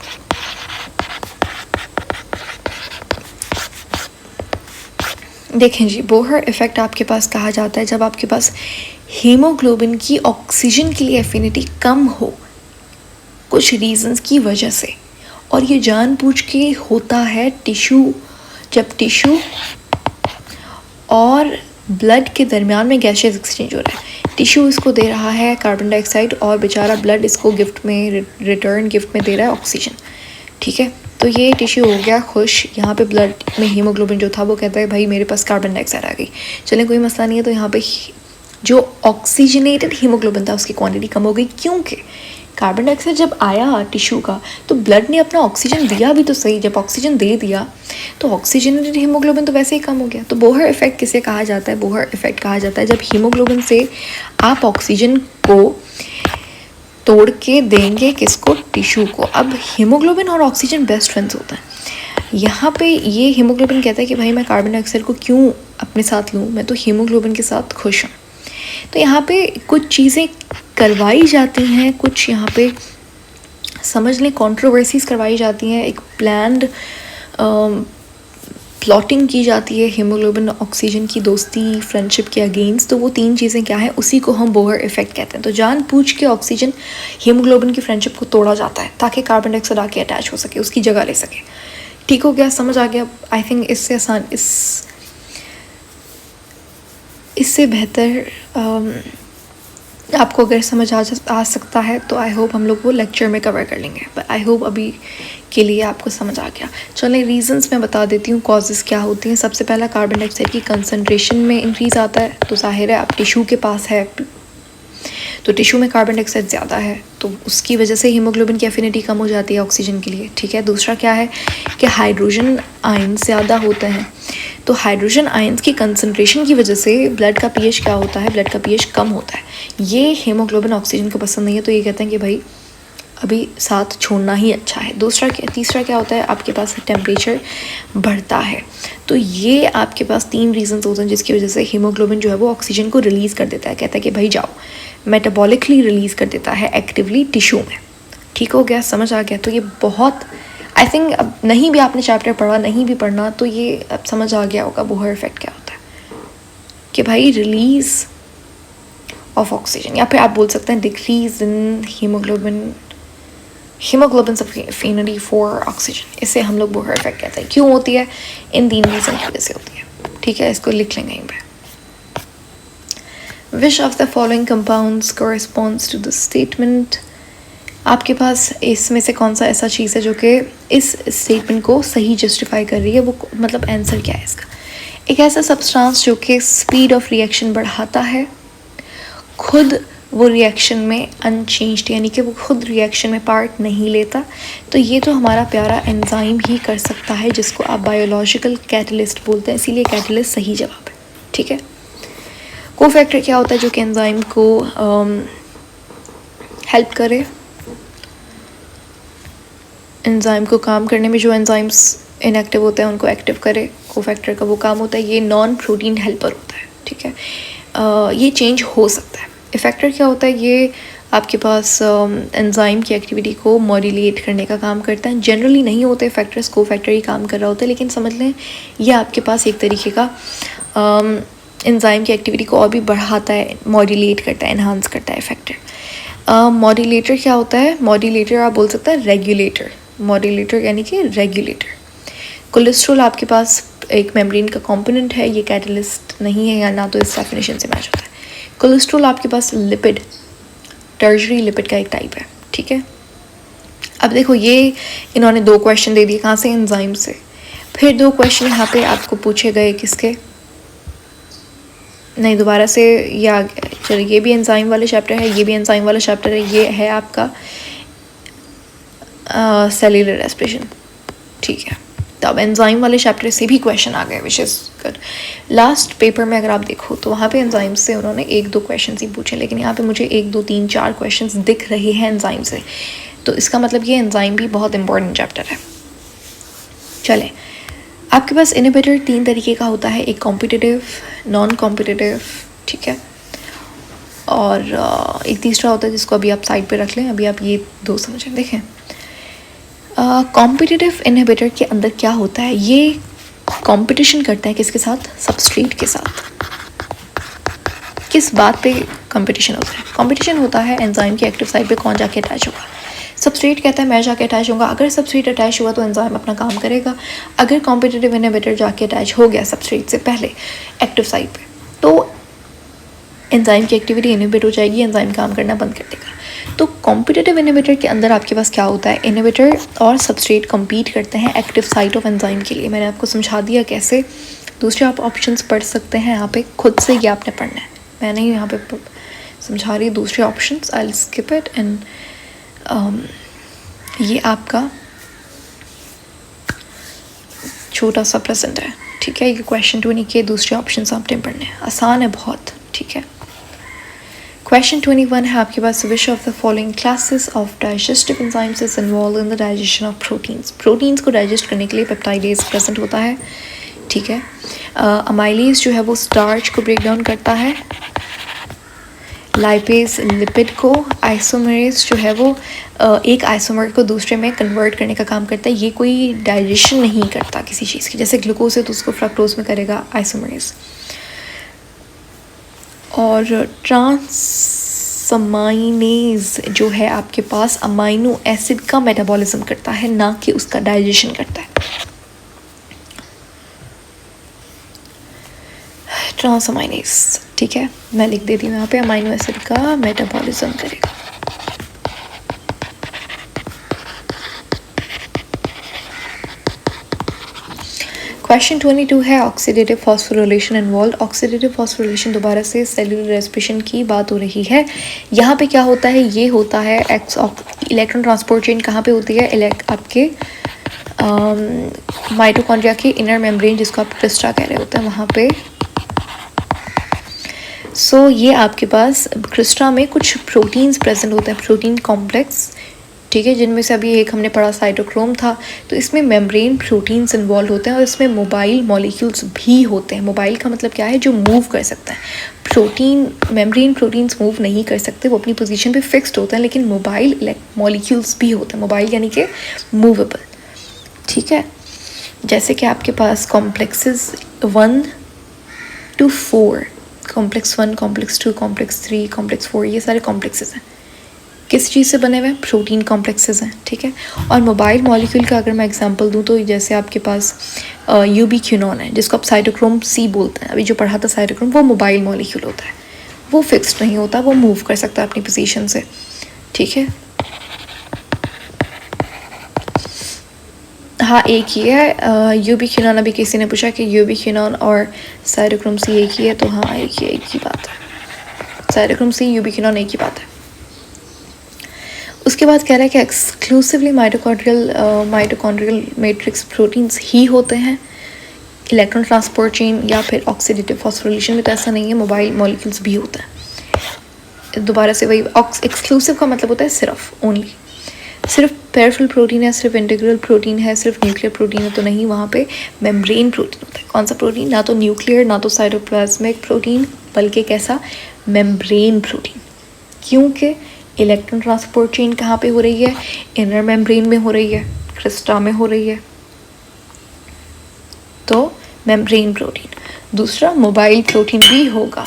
देखें जी, बोहर इफेक्ट आपके पास कहा जाता है जब आपके पास हीमोग्लोबिन की ऑक्सीजन के लिए एफिनिटी कम हो कुछ रीजंस की वजह से, और ये जानबूझ के होता है जब टिश्यू और ब्लड के दरमियान में गैसेस एक्सचेंज हो रहा है, टिश्यू इसको दे रहा है कार्बन डाइऑक्साइड और बेचारा ब्लड इसको गिफ्ट में दे रहा है ऑक्सीजन, ठीक है। तो ये टिश्यू हो गया खुश, यहाँ पे ब्लड में हीमोग्लोबिन जो था वो कहता है भाई मेरे पास कार्बन डाइऑक्साइड आ गई, चलें कोई मसला नहीं है। तो यहाँ पे जो ऑक्सीजनेटेड हीमोग्लोबिन था उसकी क्वांटिटी कम हो गई, क्योंकि कार्बन डाइऑक्साइड जब आया टिश्यू का तो ब्लड ने अपना ऑक्सीजन दिया भी तो सही, जब ऑक्सीजन दे दिया तो ऑक्सीजनेटेड हीमोग्लोबिन तो वैसे ही कम हो गया। तो बोहर इफेक्ट किसे कहा जाता है, बोहर इफेक्ट कहा जाता है जब हीमोग्लोबिन से आप ऑक्सीजन को तोड़ के देंगे किसको, टिश्यू को। अब हीमोग्लोबिन और ऑक्सीजन बेस्ट फ्रेंड्स होता है, यहाँ पे ये हीमोग्लोबिन कहता है कि भाई मैं कार्बन डाइऑक्साइड को क्यों अपने साथ लूँ, मैं तो हीमोग्लोबिन के साथ खुश हूँ। तो यहाँ पे कुछ चीज़ें करवाई जाती हैं, कुछ यहाँ पे समझ लें कंट्रोवर्सीज करवाई जाती हैं, एक प्लॉटिंग की जाती है हीमोग्लोबिन ऑक्सीजन की दोस्ती फ्रेंडशिप के अगेंस्ट, तो वो तीन चीज़ें क्या है, उसी को हम बोहर इफेक्ट कहते हैं। तो जानबूझ के ऑक्सीजन हीमोग्लोबिन की फ्रेंडशिप को तोड़ा जाता है ताकि कार्बन डाइऑक्साइड आके अटैच हो सके, उसकी जगह ले सके। ठीक हो गया, समझ आ गया? आई थिंक इससे आसान इससे बेहतर आपको अगर समझ आ सकता है तो आई होप हम लोग वो लेक्चर में कवर कर लेंगे, बट आई होप अभी के लिए आपको समझ आ गया। चलें रीजंस मैं बता देती हूँ, कॉजेज़ क्या होती हैं। सबसे पहला, कार्बन डाइऑक्साइड की कंसनट्रेशन में इंक्रीज़ आता है, तो जाहिर है अब टिश्यू के पास है तो टिश्यू में कार्बन डाइऑक्साइड ज़्यादा है, तो उसकी वजह से हीमोग्लोबिन की एफिनिटी कम हो जाती है ऑक्सीजन के लिए। ठीक है, दूसरा क्या है कि हाइड्रोजन आयन ज़्यादा होते हैं, तो हाइड्रोजन आयन्स की कंसनट्रेशन की वजह से ब्लड का पीएच क्या होता है, ब्लड का पीएच कम होता है। ये हीमोग्लोबिन ऑक्सीजन को पसंद नहीं है, तो ये कहते हैं कि भाई अभी साथ छोड़ना ही अच्छा है। तीसरा क्या होता है, आपके पास टेम्परेचर बढ़ता है। तो ये आपके पास तीन रीजंस होते हैं जिसकी वजह से हीमोग्लोबिन जो है वो ऑक्सीजन को रिलीज़ कर देता है, कहता है कि भाई जाओ, मेटाबॉलिकली रिलीज़ कर देता है एक्टिवली टिश्यू में। ठीक हो गया, समझ आ गया? तो ये बहुत, आई थिंक अब नहीं भी आपने चैप्टर पढ़ा, नहीं भी पढ़ना, तो ये अब समझ आ गया होगा बोहर इफेक्ट क्या होता है, कि भाई रिलीज़ ऑफ ऑक्सीजन, या फिर आप बोल सकते हैं decrease in haemoglobin affinity for oxygen. इसे हम लोग बोहर इफेक्ट कहते हैं। क्यों होती है? इन तीन रीज़न की वजह से होती है। ठीक है, इसको लिख लेंगे यहीं पे। Which of the following compounds corresponds to the statement. आपके पास इसमें से कौन सा ऐसा चीज़ है जो कि इस स्टेटमेंट को सही जस्टिफाई कर रही है, वो मतलब आंसर क्या है इसका? एक ऐसा सब्सटेंस जो कि स्पीड ऑफ रिएक्शन बढ़ाता है, खुद वो रिएक्शन में अनचेंज्ड, यानी कि वो खुद रिएक्शन में पार्ट नहीं लेता, तो ये तो हमारा प्यारा एंजाइम ही कर सकता है, जिसको आप बायोलॉजिकल कैटलिस्ट बोलते हैं, इसीलिए कैटलिस्ट सही जवाब है। ठीक है, कोफैक्टर क्या होता है जो कि एंजाइम को हेल्प करे, एंजाइम को काम करने में, जो एंजाइम्स इनएक्टिव होते हैं उनको एक्टिव करे, कोफैक्टर का वो काम होता है। ये नॉन प्रोटीन हेल्पर होता है। ठीक है, ये चेंज हो सकता है। इफेक्टर क्या होता है? ये आपके पास एंजाइम की एक्टिविटी को मॉड्यूलेट करने का काम करता है। जनरली नहीं होते इफेक्टर्स, कोफैक्टर ही काम कर रहा होता है, लेकिन समझ लें ये आपके पास एक तरीके का एंजाइम की एक्टिविटी को और भी बढ़ाता है, मॉड्यूलेट करता है, एनहांस करता है इफेक्टर। मॉड्यूलेटर क्या होता है? मॉड्यूलेटर आप बोल सकते हैं रेगुलेटर, मॉड्यूलेटर यानी कि रेगुलेटर। कोलेस्ट्रॉल आपके पास एक मेम्ब्रेन का कंपोनेंट है, ये कैटलिस्ट नहीं है, या ना तो इस डेफिनेशन से मैच होता है। कोलेस्ट्रॉल आपके पास लिपिड, टर्शरी लिपिड का एक टाइप है। ठीक है, अब देखो ये इन्होंने दो क्वेश्चन दे दिए, कहाँ से? एंजाइम से। फिर दो क्वेश्चन यहाँ पे आपको पूछे गए किसके, नहीं दोबारा से, या चलिए ये भी एंजाइम वाले चैप्टर है, ये भी एंजाइम वाला चैप्टर है, ये है आपका सेल्यूलर रेस्पिरेशन। ठीक है, तो अब एंजाइम वाले चैप्टर से भी क्वेश्चन आ गए, which is good. Last paper में अगर आप देखो तो वहाँ पे एंजाइम से उन्होंने एक दो क्वेश्चन ही पूछे, लेकिन यहाँ पे मुझे 1 2 3 4 क्वेश्चन दिख रहे हैं एंजाइम से, तो इसका मतलब ये एंजाइम भी बहुत इंपॉर्टेंट चैप्टर है। चलें, आपके पास इनहिबिटर 3 तरीके का होता है, एक कॉम्पिटिटिव, नॉन कॉम्पिटिटिव, ठीक है, और एक तीसरा होता है जिसको अभी आप साइड पे रख लें, अभी आप ये दो समझें। देखें, कॉम्पिटिटिव इनहिबिटर के अंदर क्या होता है, ये कंपटीशन करता है किसके साथ? सबस्ट्रेट के साथ। किस बात पे कंपटीशन होता है? कंपटीशन होता है एंजाइम की एक्टिव साइट पे कौन जाके अटैच होगा। सबस्ट्रेट कहता है मैं जाके अटैच होगा, अगर सबस्ट्रेट अटैच हुआ तो एंजाइम अपना काम करेगा। अगर कॉम्पिटिटिव इनहिबिटर जाके अटैच हो गया सबस्ट्रेट से पहले एक्टिव साइट पे, तो एंजाइम की एक्टिविटी इनहिबिट हो जाएगी, एंजाइम काम करना बंद कर देगा। तो कॉम्पिटिटिव इनहिबिटर के अंदर आपके पास क्या होता है? इनहिबिटर और सबस्ट्रेट compete करते हैं एक्टिव साइट ऑफ एंजाइम के लिए। मैंने आपको समझा दिया कैसे। दूसरे आप ऑप्शंस पढ़ सकते हैं यहाँ पे, खुद से ये आपने पढ़ना है, मैं नहीं यहाँ पे समझा रही दूसरे options, I will skip it. And ये आपका छोटा सा प्रेजेंट है, ठीक है। ये क्वेश्चन 20 के दूसरे ऑप्शंस आपने पढ़ने हैं, आसान है बहुत, ठीक है। क्वेश्चन 21 है आपके पास, which of the following classes of digestive enzymes is involve in the digestion of proteins. Proteins को डाइजेस्ट करने के लिए पेप्टाइडेज प्रेजेंट होता है, ठीक है। अमाइलेज जो है वो स्टार्च को ब्रेक डाउन करता है, लाइपेज लिपिड को, आइसोमरेज जो है वो एक आइसोमर को दूसरे में कन्वर्ट करने का काम करता है। ये कोई डाइजेशन नहीं करता किसी चीज़ की, जैसे ग्लूकोज है तो उसको फ्रक्टोज में करेगा आइसोमरेज। और ट्रांसमाइनेज जो है आपके पास अमाइनो एसिड का मेटाबॉलिज्म करता है, ना कि उसका डाइजेशन करता है। ट्रांसमाइनेज, ठीक है, मैं लिख देती हूँ यहाँ पे, अमाइनो एसिड का मेटाबॉलिज्म करेगा। क्वेश्चन 22 है oxidative phosphorylation involve. Oxidative phosphorylation दोबारा से सेलुलर रेस्पिरेशन की बात हो रही है। यहाँ पे क्या होता है, ये होता है इलेक्ट्रॉन ट्रांसपोर्ट चेन कहाँ पे होती है, आपके माइटोकॉन्ड्रिया के इनर मेम्ब्रेन, जिसको आप क्रिस्टा कह रहे होते हैं, वहाँ पे। सो ये आपके पास क्रिस्टा में कुछ प्रोटीन्स प्रेजेंट होते हैं, प्रोटीन कॉम्प्लेक्स, ठीक है, जिनमें से अभी एक हमने पढ़ा साइटोक्रोम था। तो इसमें मेम्ब्रेन प्रोटीन्स इन्वॉल्व होते हैं और इसमें मोबाइल मॉलिक्यूल्स भी होते हैं। मोबाइल का मतलब क्या है, जो मूव कर सकता है। प्रोटीन मेम्ब्रेन प्रोटीन्स मूव नहीं कर सकते, वो अपनी पोजीशन पे फिक्स्ड होते हैं, लेकिन मोबाइल मॉलिक्यूल्स भी होते हैं। मोबाइल यानी कि मूवेबल, ठीक है। जैसे कि आपके पास complexes 1 to 4, complex 1, complex 2, complex 3, complex 4, ये सारे कॉम्प्लेक्सेस हैं। किस चीज़ से बने हुए हैं, प्रोटीन कॉम्प्लेक्सेस हैं, ठीक है। और मोबाइल मॉलिक्यूल का अगर मैं एग्जांपल दूं तो जैसे आपके पास यूबिक्विनोन है, जिसको आप साइटोक्रोम सी बोलते हैं। अभी जो पढ़ा था साइटोक्रोम, वो मोबाइल मॉलिक्यूल होता है, वो फिक्स्ड नहीं होता, वो मूव कर सकता है अपनी पोजीशन से, ठीक है। हाँ, एक ही है यूबिक्विनोन। अभी किसी ने पूछा कि यूबिक्विनोन और साइटोक्रोम सी एक ही है, तो हाँ एक ही बात है, साइटोक्रोम सी यूबिक्विनोन एक ही बात है। उसके बाद कह रहा है कि एक्सक्लूसिवली माइटोकॉन्ड्रियल मैट्रिक्स प्रोटीन्स ही होते हैं इलेक्ट्रॉन ट्रांसपोर्ट चेन या फिर ऑक्सीडेटिव फॉस्फोरिलेशन में, तो ऐसा नहीं है, मोबाइल मॉलिक्यूल्स भी होते हैं। दोबारा से वही, एक्सक्लूसिव का मतलब होता है सिर्फ, ओनली, सिर्फ पेरिफेरल प्रोटीन है, सिर्फ इंटीग्रल प्रोटीन है, सिर्फ न्यूक्लियर प्रोटीन है, तो नहीं, वहाँ पे मेम्ब्रेन प्रोटीन होता है। कौन सा प्रोटीन, ना तो न्यूक्लियर ना तो साइटोप्लाज्मिक प्रोटीन, बल्कि कैसा, मेम्ब्रेन प्रोटीन। क्योंकि इलेक्ट्रॉन ट्रांसपोर्ट चेन कहाँ पे हो रही है, इनर मेम्ब्रेन में हो रही है, क्रिस्टा में हो रही है, तो मेम्ब्रेन प्रोटीन। दूसरा मोबाइल प्रोटीन भी होगा।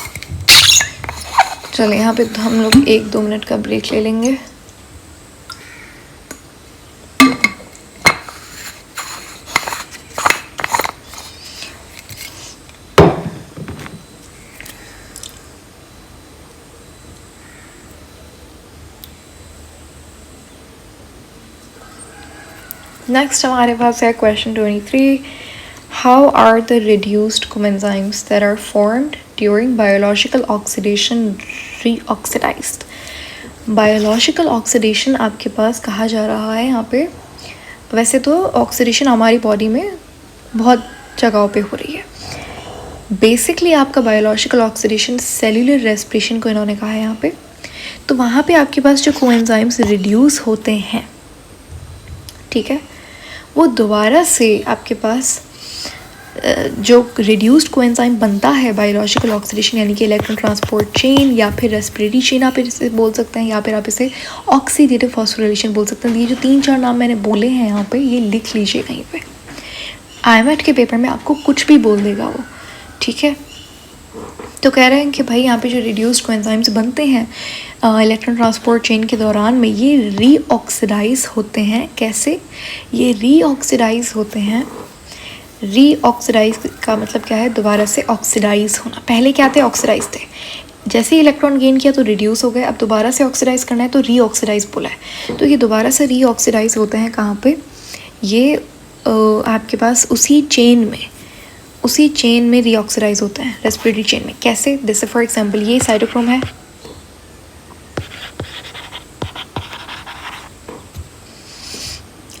चलो यहाँ पे हम लोग 1-2 मिनट का ब्रेक ले लेंगे। नेक्स्ट हमारे पास है question 23, how are the reduced coenzymes that are formed during biological oxidation reoxidized. Biological oxidation आपके पास कहा जा रहा है यहाँ पे। वैसे तो ऑक्सीडेशन हमारी बॉडी में बहुत जगहों पे हो रही है। बेसिकली आपका बायोलॉजिकल ऑक्सीडेशन सेल्यूलर रेस्पिरेशन को इन्होंने कहा है यहाँ पे। तो वहाँ पे आपके पास जो कोएंजाइम्स रिड्यूस होते हैं, ठीक है, वो दोबारा से आपके पास जो रिड्यूस्ड कोएंजाइम बनता है बायोलॉजिकल ऑक्सीडेशन, यानी कि इलेक्ट्रॉन ट्रांसपोर्ट चेन या फिर रेस्पिरेटरी चेन आप इसे बोल सकते हैं, या फिर आप इसे ऑक्सीडेटिव फॉस्फोरिलेशन बोल सकते हैं। ये जो 3-4 नाम मैंने बोले हैं यहाँ पे, ये लिख लीजिए कहीं पे। IMAT के पेपर में आपको कुछ भी बोल देगा वो, ठीक है। तो कह रहे हैं कि भाई यहाँ पे जो रिड्यूस्ड कोएंजाइम्स बनते हैं इलेक्ट्रॉन ट्रांसपोर्ट चेन के दौरान में, ये रीऑक्सीडाइज होते हैं। कैसे ये रीऑक्सीडाइज होते हैं, रीऑक्सीडाइज का मतलब क्या है, दोबारा से ऑक्सीडाइज होना। पहले क्या थे, ऑक्सीडाइज थे, जैसे ही इलेक्ट्रॉन गेन किया तो रिड्यूस हो गए, अब दोबारा से ऑक्सीडाइज करना है तो रीऑक्सीडाइज बोला है। तो ये दोबारा से रीऑक्सीडाइज होते हैं कहाँ पे, ये आपके पास उसी चेन में रीऑक्सीडाइज होते हैं, रेस्पिरेटरी चेन में। कैसे, जैसे फॉर एग्जांपल ये साइटोक्रोम है,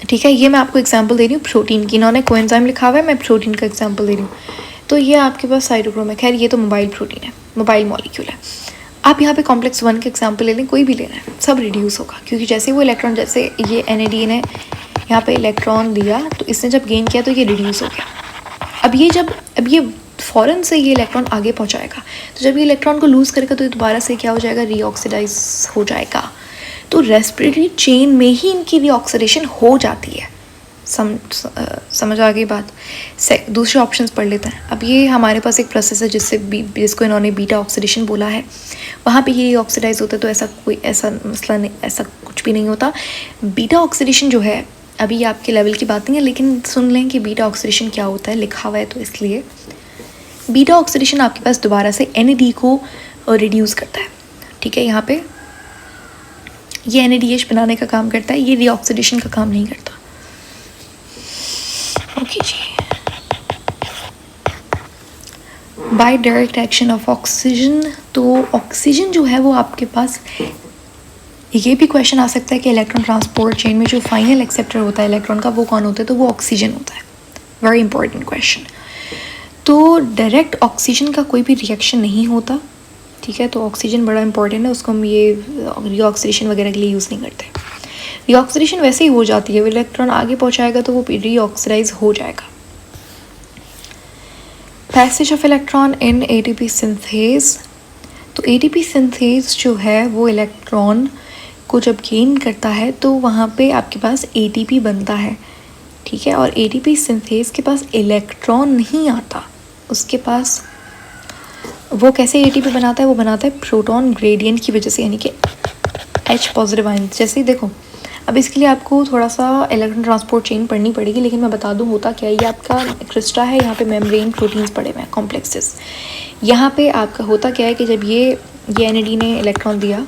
ठीक है, ये मैं आपको एग्जांपल दे रही हूँ प्रोटीन की। इन्होंने कोएंजाइम लिखा हुआ है, मैं प्रोटीन का एग्जांपल दे रही हूँ। तो ये आपके पास साइटोक्रोम है, खैर ये तो मोबाइल प्रोटीन है, मोबाइल मॉलिक्यूल है। आप यहाँ पे कॉम्प्लेक्स 1 के एग्जांपल ले लें, कोई भी लेना है, सब रिड्यूस होगा, क्योंकि जैसे वो इलेक्ट्रॉन, जैसे ये NAD ने यहाँ पे इलेक्ट्रॉन दिया, तो इसने जब गेन किया तो ये रिड्यूस हो गया। अब ये फ़ौरन से ये इलेक्ट्रॉन आगे पहुंचाएगा। तो जब ये इलेक्ट्रॉन को लूज़ करेगा तो ये दोबारा से क्या हो जाएगा, रीऑक्सीडाइज हो जाएगा। तो रेस्पिरेटरी चेन में ही इनकी रीऑक्सीडेशन हो जाती है। समझ आ गई बात। दूसरे ऑप्शंस पढ़ लेते हैं। अब ये हमारे पास एक प्रोसेस है जिसको इन्होंने बीटा ऑक्सीडेशन बोला है। वहाँ पे ये ऑक्सीडाइज होता है, तो ऐसा मसला नहीं, ऐसा कुछ भी नहीं होता। बीटा ऑक्सीडेशन जो है, अभी ये आपके लेवल की बात नहीं है, लेकिन सुन लें कि बीटा ऑक्सीडेशन क्या होता है, लिखा हुआ है तो इसलिए। बीटा ऑक्सीडेशन आपके पास दोबारा से NAD को रिड्यूस करता है, ठीक है। यहाँ पे ये NADH बनाने का काम करता है, ये रीऑक्सीडेशन का काम नहीं करता। ओके जी। By direct action of oxygen, तो ऑक्सीजन जो है वो आपके पास, ये भी क्वेश्चन आ सकता है कि इलेक्ट्रॉन ट्रांसपोर्ट चेन में जो फाइनल एक्सेप्टर होता है इलेक्ट्रॉन का, वो कौन होता है, तो वो ऑक्सीजन होता है। Very important question. तो डायरेक्ट ऑक्सीजन का कोई भी रिएक्शन नहीं होता, ठीक है। तो ऑक्सीजन बड़ा इंपॉर्टेंट है, उसको हम ये रीऑक्सीडेशन वगैरह के लिए यूज़ नहीं करते। रीऑक्सीडेशन वैसे ही हो जाती है, वो इलेक्ट्रॉन आगे पहुंचाएगा तो वो रीऑक्सीडाइज हो जाएगा। Passage of electron in ATP synthase, तो ATP सिंथेज जो है वो इलेक्ट्रॉन को जब गेन करता है तो वहाँ पे आपके पास ATP बनता है, ठीक है। और ATP सिंथेज के पास इलेक्ट्रॉन नहीं आता, उसके पास वो कैसे ATP बनाता है, वो बनाता है प्रोटॉन ग्रेडियंट की वजह से, यानी कि H पॉजिटिव आयन। जैसे ही देखो, अब इसके लिए आपको थोड़ा सा इलेक्ट्रॉन ट्रांसपोर्ट चेन पढ़नी पड़ेगी, लेकिन मैं बता दूं होता क्या है। ये आपका क्रिस्टा है, यहाँ पे मेम्ब्रेन प्रोटीन्स पड़े हुए हैं, कॉम्प्लेक्सेस। यहाँ पे आपका होता क्या है कि जब ये NAD ने इलेक्ट्रॉन दिया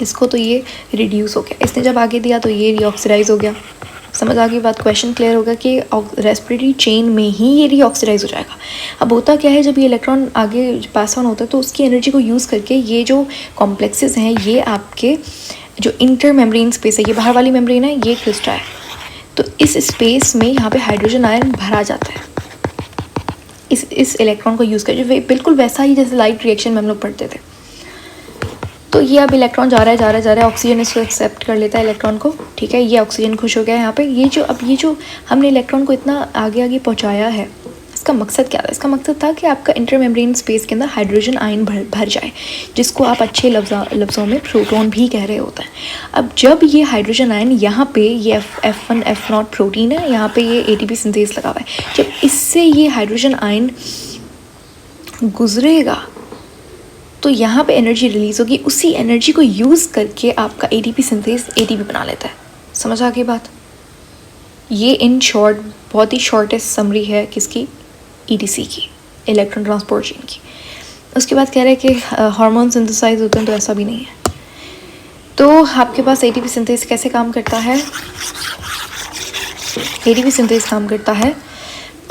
इसको, तो ये रिड्यूस हो गया, इसने जब आगे दिया तो ये रीऑक्सीडाइज हो गया। समझ आ गई बात, क्वेश्चन क्लियर होगा कि रेस्पिरेटरी चेन में ही ये रीऑक्सीडाइज हो जाएगा। अब होता क्या है, जब ये इलेक्ट्रॉन आगे पास ऑन होता है तो उसकी एनर्जी को यूज़ करके ये जो कॉम्प्लेक्सेस हैं, ये आपके जो इंटर मेम्ब्रेन स्पेस है, ये बाहर वाली मेम्ब्रेन है, ये क्रिस्टा है, तो इस स्पेस में यहाँ पे हाइड्रोजन आयन भरा जाता है इस इलेक्ट्रॉन को यूज़ करके, बिल्कुल वैसा ही जैसे लाइट रिएक्शन में हम लोग पढ़ते थे। तो ये अब इलेक्ट्रॉन जा रहा है, ऑक्सीजन इसको एक्सेप्ट कर लेता है इलेक्ट्रॉन को, ठीक है। ये ऑक्सीजन खुश हो गया है यहाँ पे। ये जो हमने इलेक्ट्रॉन को इतना आगे पहुँचाया है, इसका मकसद क्या था? इसका मकसद था कि आपका इंटरमेम्ब्रेन स्पेस के अंदर हाइड्रोजन आयन भर जाए, जिसको आप अच्छे लफ्ज़ों में प्रोटॉन भी कह रहे होते हैं। अब जब ये हाइड्रोजन आयन यहाँ पे, ये F1 F0 प्रोटीन है, यहाँ पे ये ATP सिंथेज लगा हुआ है, जब इससे ये हाइड्रोजन आयन गुजरेगा तो यहाँ पे एनर्जी रिलीज़ होगी, उसी एनर्जी को यूज़ करके आपका ATP सिंथेज ATP बना लेता है। समझ आ गई बात? ये इन शॉर्ट बहुत ही शॉर्टेस्ट समरी है किसकी? ETC की, इलेक्ट्रॉन ट्रांसपोर्ट चेन की। उसके बाद कह रहे हैं कि हार्मोन सिंथेसाइज होते हैं, तो ऐसा भी नहीं है। तो आपके पास ATP सिंथेज कैसे काम करता है? ATP सिंथेज काम करता है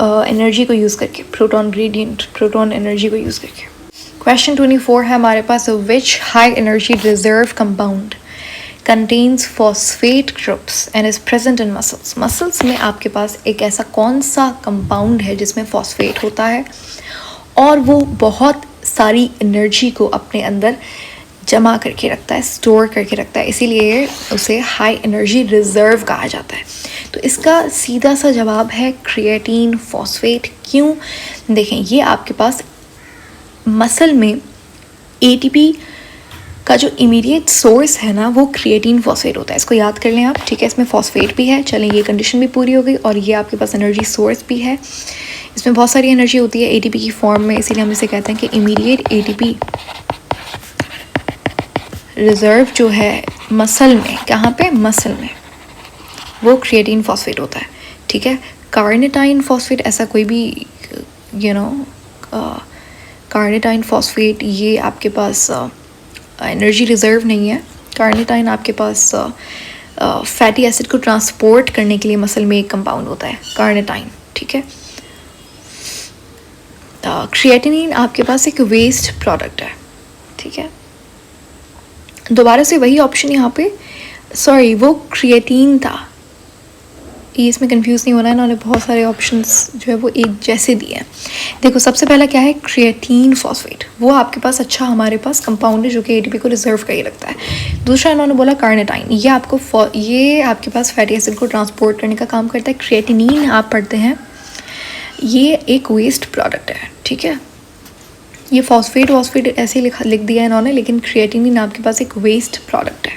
एनर्जी को यूज़ करके, प्रोटॉन ग्रेडियंट, प्रोटॉन एनर्जी को यूज़ करके। क्वेश्चन 24 है हमारे पास, which high energy reserve compound contains phosphate groups and is present in muscles. Muscles में आपके पास एक ऐसा कौन सा कंपाउंड है जिसमें फॉस्फेट होता है और वो बहुत सारी एनर्जी को अपने अंदर जमा करके रखता है, स्टोर करके रखता है, इसीलिए उसे हाई एनर्जी रिजर्व कहा जाता है। तो इसका सीधा सा जवाब है क्रिएटिन फॉस्फेट। क्यों? देखें, ये आपके पास मसल में ATP का जो इमीडिएट सोर्स है ना, वो क्रिएटिन फॉस्फेट होता है। इसको याद कर लें आप, ठीक है। इसमें फॉस्फेट भी है, चलें ये कंडीशन भी पूरी हो गई, और ये आपके पास एनर्जी सोर्स भी है। इसमें बहुत सारी एनर्जी होती है ATP की फॉर्म में, इसीलिए हम इसे कहते हैं कि इमीडिएट ATP रिजर्व जो है मसल में, कहाँ पे? मसल में, वो क्रिएटिन फॉस्फेट होता है, ठीक है। कार्निटाइन फॉस्फेट ऐसा कोई भी कार्निटाइन फॉस्फेट ये आपके पास एनर्जी रिजर्व नहीं है। कार्निटाइन आपके पास फैटी एसिड को ट्रांसपोर्ट करने के लिए मसल में एक कंपाउंड होता है, कार्निटाइन, ठीक है। क्रिएटिनिन आपके पास एक वेस्ट प्रोडक्ट है, ठीक है। दोबारा से वही ऑप्शन यहाँ पे, सॉरी वो क्रिएटिन था, ये इसमें कंफ्यूज नहीं होना है, इन्होंने बहुत सारे ऑप्शंस जो है वो एक जैसे दिए हैं। देखो, सबसे पहला क्या है? क्रिएटिन फॉस्फेट, वो आपके पास अच्छा हमारे पास कंपाउंड है जो कि ATP को रिजर्व करके रखता है। दूसरा इन्होंने बोला कार्निटाइन, ये आपके पास फैटी एसिड को ट्रांसपोर्ट करने का काम करता है। क्रिएटिनिन आप पढ़ते हैं ये एक वेस्ट प्रोडक्ट है, ठीक है। ये फॉस्फेट ऐसे लिख दिया है इन्होंने, लेकिन क्रिएटिनिन आपके पास एक वेस्ट प्रोडक्ट है।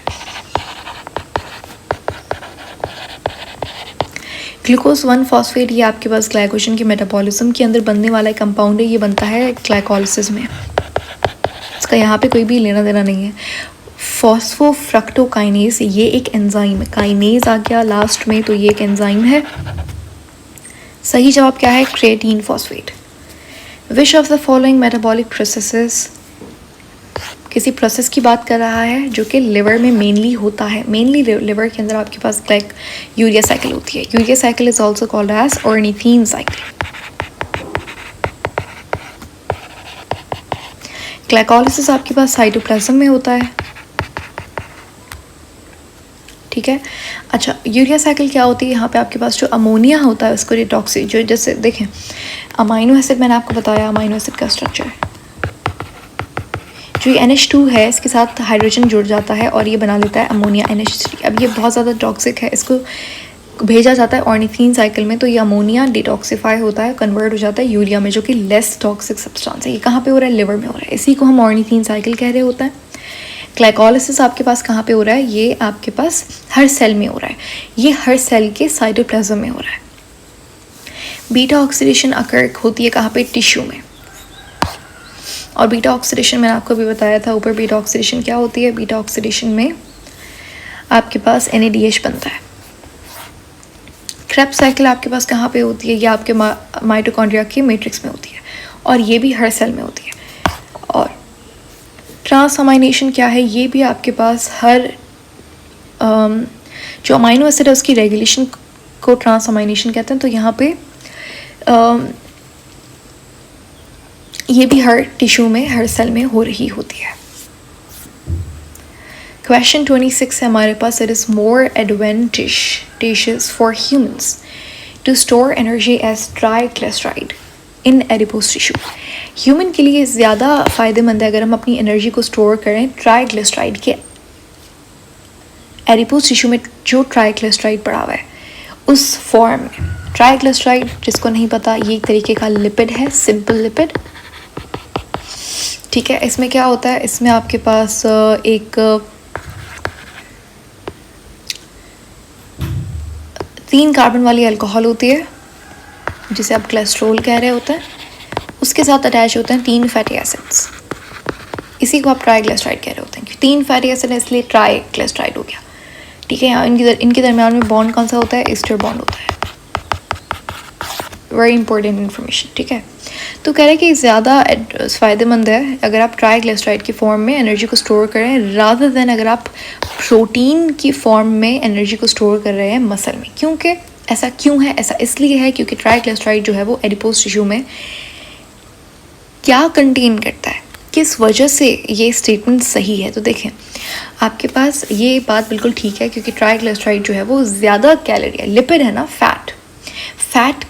ग्लूकोज 1 फॉस्फेट ये आपके पास ग्लाइकोजन के मेटाबॉलिज्म के अंदर बनने वाला एक कंपाउंड है, ये बनता है ग्लाइकोलिसिस में। इसका यहाँ पे कोई भी लेना देना नहीं है। फॉस्फोफ्रक्टोकाइनेज ये एक एंजाइम है, काइनेज आ गया लास्ट में, तो ये एक एंजाइम है। सही जवाब क्या है? Creatine phosphate. Which of the following metabolic processes, किसी प्रोसेस की बात कर रहा है जो कि लिवर में मेनली होता है। मेनली लिवर के अंदर आपके पास यूरिया साइकिल होती है। Urea cycle is also called as ornithine cycle. Glycolysis आपके पास साइटोप्लाज्म में होता है, ठीक है। अच्छा, यूरिया साइकिल क्या होती है? यहाँ पे आपके पास जो अमोनिया होता है उसको डिटॉक्सी, जो जैसे देखें अमाइनो एसिड, मैंने आपको बताया अमाइनो एसिड का स्ट्रक्चर, जो NH2 है इसके साथ हाइड्रोजन जुड़ जाता है और ये बना लेता है अमोनिया NH3। अब ये बहुत ज़्यादा टॉक्सिक है, इसको भेजा जाता है ऑर्निथीन साइकिल में, तो ये अमोनिया डिटॉक्सिफाई होता है, कन्वर्ट हो जाता है यूरिया में, जो कि लेस टॉक्सिक सब्सटेंस है। ये कहाँ पे हो रहा है? लिवर में हो रहा है। इसी को हम ऑर्निथीन साइकिल कह रहे होते हैं। ग्लाइकोलिसिस आपके पास कहाँ पे हो रहा है? ये आपके पास हर सेल में हो रहा है। ये हर सेल के साइटोप्लाज्म में हो रहा है। बीटा ऑक्सीडेशन अकर होती है कहाँ पे? टिश्यू में। और बीटा ऑक्सीडेशन मैंने आपको भी बताया था ऊपर, बीटा ऑक्सीडेशन क्या होती है? बीटा ऑक्सीडेशन में आपके पास NADH बनता है। क्रेब्स साइकिल आपके पास कहाँ पे होती है? ये आपके माइटोकॉन्ड्रिया की मैट्रिक्स में होती है और ये भी हर सेल में होती है। और ट्रांसअमाइनेशन क्या है? ये भी आपके पास हर जो अमाइनो एसिड है उसकी रेगुलेशन को ट्रांसअमाइनेशन कहते हैं। तो यहाँ पे ये भी हर टिश्यू में, हर सेल में हो रही होती है। क्वेश्चन 26 है हमारे पास। It is more advantages for humans to store energy as triglyceride in adipose tissue. Human के लिए ज़्यादा फ़ायदेमंद है अगर हम अपनी एनर्जी को स्टोर करें ट्राइग्लिसराइड के एडिपोज टिश्यू में, जो ट्राइग्लिसराइड पड़ा हुआ है उस फॉर्म में। ट्राइग्लिसराइड जिसको नहीं पता, ये एक तरीके का लिपिड है, सिंपल लिपिड, ठीक है। इसमें क्या होता है? इसमें आपके पास एक 3 कार्बन वाली अल्कोहल होती है जिसे आप कोलेस्ट्रॉल कह रहे होते हैं, उसके साथ अटैच होते हैं 3 फैटी एसिड्स। इसी को आप ट्राइग्लिसराइड कह रहे होते हैं, क्योंकि 3 फैटी एसिड है इसलिए ट्राइग्लिसराइड हो गया, ठीक है। यहाँ इनके दरमियान में बॉन्ड कौन सा होता है? ईस्टर बॉन्ड होता है। वेरी इंपॉर्टेंट इन्फॉर्मेशन, ठीक है। तो कह रहे हैं कि ज़्यादा फ़ायदेमंद है अगर आप ट्राइग्लिसराइड की फॉर्म में एनर्जी को स्टोर करें रादर देन अगर आप प्रोटीन की फॉर्म में एनर्जी को स्टोर कर रहे हैं मसल में। क्योंकि ऐसा क्यों है? ऐसा इसलिए है क्योंकि ट्राइग्लिसराइड जो है वो एडिपोज टिश्यू में क्या कंटेन करता है, किस वजह से ये स्टेटमेंट सही है। तो देखें आपके पास ये बात बिल्कुल ठीक है, क्योंकि ट्राइग्लिसराइड जो है वो ज़्यादा कैलोरी है, लिपिड है ना, फैट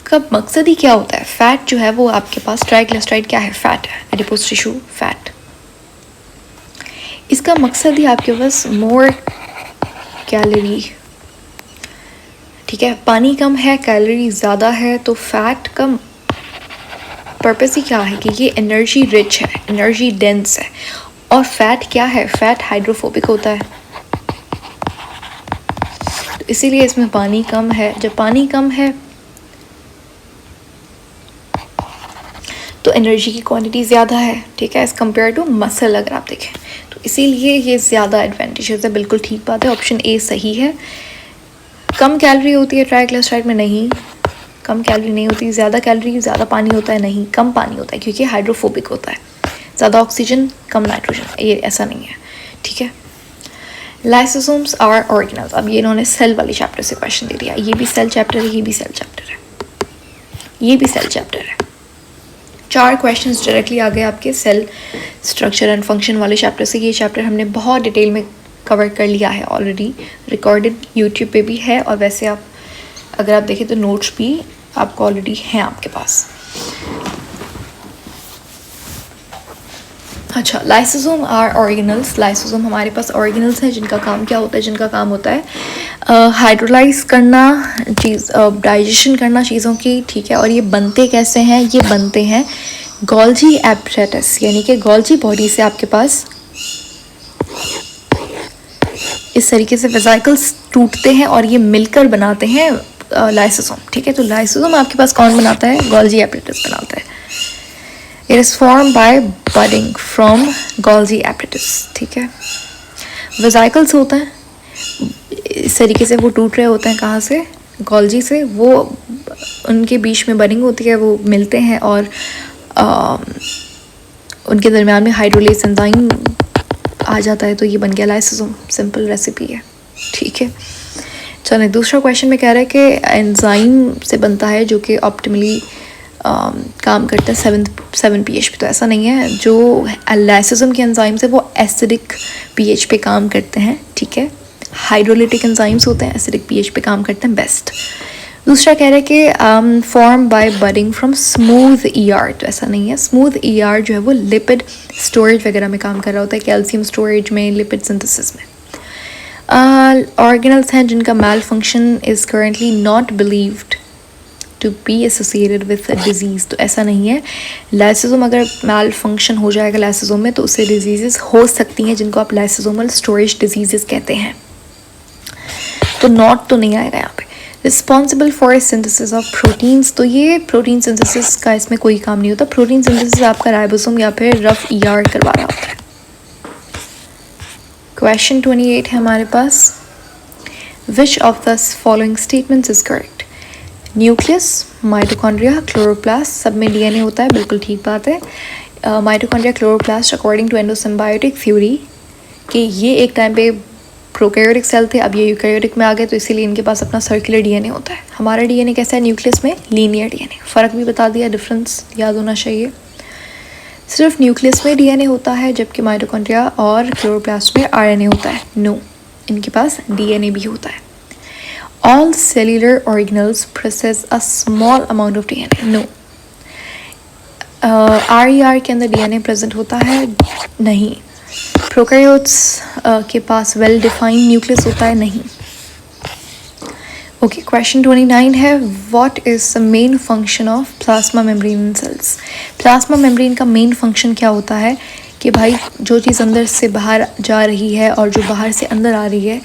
का मकसद ही क्या होता है? फैट जो है वो आपके पास, ट्राइग्लिसराइड क्या है? फैट है, एडिपोज टिश्यू फैट। इसका मकसद ही आपके पास मोर कैलोरी, ठीक है। पानी कम है, कैलोरी ज़्यादा है, तो फैट कम पर्पस ही क्या है कि ये एनर्जी रिच है, एनर्जी डेंस है। और फैट क्या है? फैट हाइड्रोफोबिक होता है, तो इसीलिए इसमें पानी कम है। जब पानी कम है तो एनर्जी की क्वांटिटी ज़्यादा है, ठीक है, एज़ कम्पेयर टू मसल अगर आप देखें, तो इसीलिए ये ज़्यादा एडवांटेजेस है। बिल्कुल ठीक बात है, ऑप्शन ए सही है। कम कैलोरी होती है ट्राइग्लिसराइड में? नहीं, कम कैलोरी नहीं होती। ज़्यादा कैलोरी, ज़्यादा पानी होता है? नहीं, कम पानी होता है, क्योंकि हाइड्रोफोबिक होता है। ज़्यादा ऑक्सीजन, कम नाइट्रोजन, ये ऐसा नहीं है, ठीक है। Lysosomes are organelles. अब ये इन्होंने सेल वाले चैप्टर से क्वेश्चन दे दिया। ये भी सेल चैप्टर है, ये भी सेल चैप्टर है, ये भी सेल चैप्टर है। 4 क्वेश्चंस डायरेक्टली आ गए आपके सेल स्ट्रक्चर एंड फंक्शन वाले चैप्टर से। ये चैप्टर हमने बहुत डिटेल में कवर कर लिया है ऑलरेडी, रिकॉर्डेड यूट्यूब पे भी है, और वैसे आप अगर आप देखें तो नोट्स भी आपको ऑलरेडी हैं आपके पास। अच्छा, लाइसोसोम आर ऑर्गेनल्स। लाइसोसोम हमारे पास ऑर्गेनल्स हैं जिनका काम क्या होता है, जिनका काम होता है हाइड्रोलाइज करना, चीज़ डाइजेशन करना चीज़ों की, ठीक है। और ये बनते कैसे हैं, ये बनते हैं गोल्जी एपरेटस, यानी कि गोल्जी बॉडी से आपके पास इस तरीके से वेसिकल्स टूटते हैं और ये मिलकर बनाते हैं लाइसोसोम, ठीक है। तो लाइसोसोम आपके पास कौन बनाता है, गोल्जी एपरेटस बनाता है। It is form by budding from Golgi apparatus, ठीक है। वेसिकल्स होता है इस तरीके से, वो टूट रहे होते हैं कहाँ से, गोल्जी से, वो उनके बीच में बडिंग होती है, वो मिलते हैं और उनके दरमियान में हाइड्रोलेज एंजाइम आ जाता है, तो ये बन गया लाइसोसोम। सिंपल रेसिपी है, ठीक है। चलो दूसरा क्वेश्चन में कह रहा है कि एंजाइम से बनता है जो कि ऑप्टिमली काम करता है 7 pH पे। तो ऐसा नहीं है, जो लाइसोसोम के एंजाइम्स है वो एसिडिक pH पे काम करते हैं, ठीक है। हाइड्रोलिटिक एंजाइम्स होते हैं एसिडिक pH पे काम करते हैं बेस्ट। दूसरा कह रहा है कि form by budding from smooth ER। तो ऐसा नहीं है, स्मूथ ER जो है वो लिपिड स्टोरेज वगैरह में काम कर रहा होता है, कैल्शियम स्टोरेज में, लिपिड सिंथेसिस में। ऑर्गेनल्स हैं जिनका main function is currently not believed to be associated with disease. तो ऐसा नहीं है, लाइसोसोम अगर मैल फंक्शन हो जाएगा लाइसोसोम में तो उससे डिजीज़ हो सकती हैं जिनको आप लाइसोसोमल स्टोरेज डिजीज़ कहते हैं। तो नॉट तो नहीं आएगा यहाँ पे। Responsible for synthesis of proteins, तो ये प्रोटीन सिंथेसिस का इसमें कोई काम नहीं होता। प्रोटीन सिंथेसिस आपका राइबोसोम या फिर रफ ER करवा रहा होता है। क्वेश्चन 28 है हमारे पास, which of the following statements is correct. Nucleus, mitochondria, chloroplast, सब में DNA होता है, बिल्कुल ठीक बात है। Mitochondria, chloroplast according to endosymbiotic theory कि ये एक टाइम पे प्रोकैरियोटिक सेल थे, अब ये यूकैरियोटिक में आ गए, तो इसीलिए इनके पास अपना सर्कुलर DNA होता है। हमारा DNA कैसा है, न्यूक्लियस में लीनियर DNA। फ़र्क भी बता दिया, डिफरेंस याद होना चाहिए। सिर्फ न्यूक्लियस में DNA होता है जबकि माइटोकॉन्ड्रिया और क्लोरोप्लास्ट में RNA होता है। नो, इनके पास DNA भी होता है। All cellular organelles possess a small amount of DNA. No. RER के अंदर DNA प्रेजेंट होता है, नहीं। प्रोकैरियोट्स के पास वेल डिफाइंड न्यूक्लियस होता है, नहीं। ओके, क्वेश्चन 29 है, what is the main function of plasma membrane in cells. Plasma membrane का मेन फंक्शन क्या होता है कि भाई जो चीज़ अंदर से बाहर जा रही है और जो बाहर से अंदर आ रही है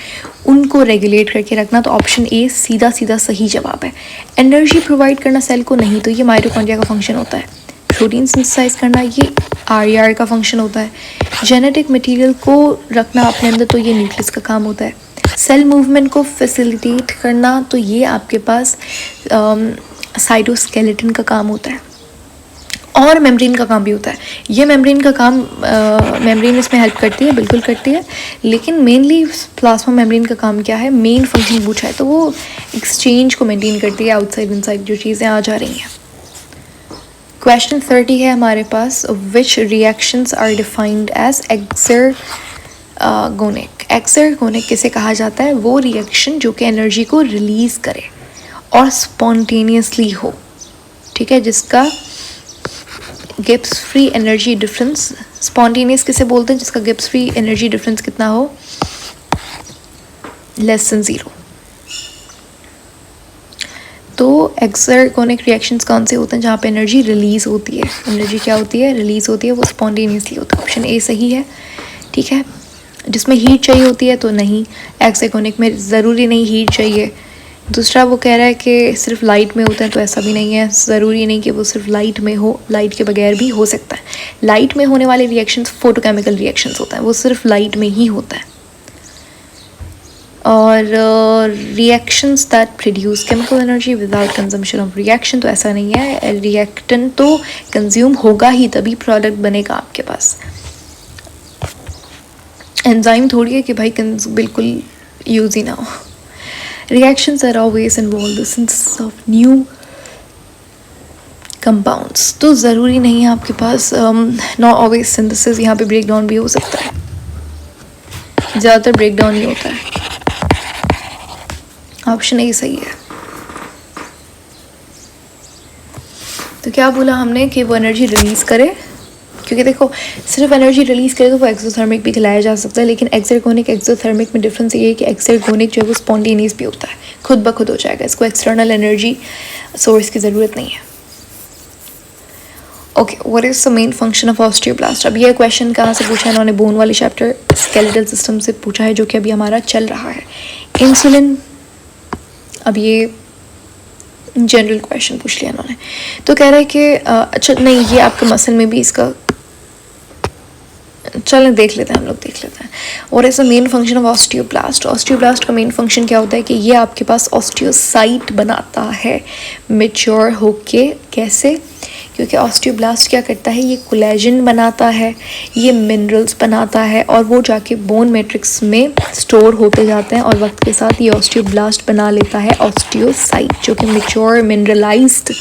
उनको रेगुलेट करके रखना। तो ऑप्शन ए सीधा सीधा सही जवाब है। एनर्जी प्रोवाइड करना सेल को, नहीं, तो ये माइटोकॉन्ड्रिया का फंक्शन होता है। प्रोटीन सिंथेसाइज करना, ये RER का फंक्शन होता है। जेनेटिक मटेरियल को रखना अपने अंदर, तो ये न्यूक्लियस का काम होता है। सेल मूवमेंट को फैसिलिटेट करना, तो ये आपके पास साइटोस्केलेटन का काम होता है। और मेम्ब्रेन का काम भी होता है। ये मेम्ब्रेन का काम, मेम्ब्रेन इसमें हेल्प करती है, बिल्कुल करती है, लेकिन मेनली प्लाज्मा मेम्ब्रेन का काम क्या है, मेन फंक्शन पूछा है तो वो एक्सचेंज को मेंटेन करती है, आउटसाइड इनसाइड जो चीज़ें आ जा रही हैं। क्वेश्चन 30 है हमारे पास, विच रिएक्शंस आर डिफाइंड एज एक्सर्गोनिक। एक्सर्गोनिक किसे कहा जाता है, वो रिएक्शन जो कि एनर्जी को रिलीज़ करे और स्पॉन्टेनियसली हो, ठीक है, जिसका Gibbs free energy difference. Spontaneous किसे बोलते हैं, जिसका गिब्स फ्री एनर्जी डिफरेंस कितना हो, लेस देन 0। तो एक्सर्गोनिक रिएक्शंस कौन से होते हैं, जहाँ पे एनर्जी रिलीज़ होती है। एनर्जी क्या होती है, रिलीज़ होती है, वो स्पॉन्टेनियसली होता है। ऑप्शन ए सही है, ठीक है। जिसमें हीट चाहिए होती है तो नहीं, एक्सर्गोनिक में ज़रूरी नहीं हीट चाहिए। दूसरा वो कह रहा है कि सिर्फ लाइट में होता है, तो ऐसा भी नहीं है, ज़रूरी नहीं कि वो सिर्फ लाइट में हो, लाइट के बगैर भी हो सकता है। लाइट में होने वाले रिएक्शंस फोटोकेमिकल रिएक्शंस होता है, वो सिर्फ लाइट में ही होता है। और reactions that produce chemical energy without consumption of reaction, तो ऐसा नहीं है, रिएक्टेंट तो कंज्यूम होगा ही तभी प्रोडक्ट बनेगा आपके पास। एंजाइम थोड़ी है कि भाई बिल्कुल यूज़ ही ना हो। Reactions are always involve the synthesis of new compounds, तो ज़रूरी नहीं है आपके पास not always synthesis, यहाँ पे ब्रेक डाउन भी हो सकता है, ज़्यादातर ब्रेक डाउन ही होता है। ऑप्शन ए सही है। तो क्या बोला हमने कि वो एनर्जी रिलीज़ करे, क्योंकि देखो सिर्फ एनर्जी रिलीज़ करे तो वो एक्सोथर्मिक भी खिलाया जा सकता है, लेकिन एक्सर्गोनिक एक्सोथर्मिक में डिफरेंस ये है कि एक्सर्गोनिक जो है वो स्पॉन्टेनियस भी होता है, खुद ब खुद हो जाएगा, इसको एक्सटर्नल एनर्जी सोर्स की ज़रूरत नहीं है। Okay, what is the main function of osteoblast? अब ये क्वेश्चन कहाँ से पूछा है इन्होंने? बोन वाले चैप्टर स्केलेटल सिस्टम से पूछा है, जो कि अभी हमारा चल रहा है। इंसुलिन, अब ये जनरल क्वेश्चन पूछ लिया इन्होंने, तो कह रहा है कि अच्छा नहीं, ये आपके मसल में भी इसका, चलें देख लेते हैं, हम लोग देख लेते हैं। और ऐसा main function of osteoblast, osteoblast का मेन फंक्शन क्या होता है कि ये आपके पास ऑस्टियोसाइट बनाता है मैच्योर होके। कैसे? क्योंकि ऑस्टियोब्लास्ट क्या करता है, ये कोलेजन बनाता है, ये मिनरल्स बनाता है, और वो जाके बोन मैट्रिक्स में स्टोर होते जाते हैं, और वक्त के साथ ये ऑस्टियोब्लास्ट बना लेता है ऑस्टियोसाइट, जो कि मैच्योर मिनरलाइज्ड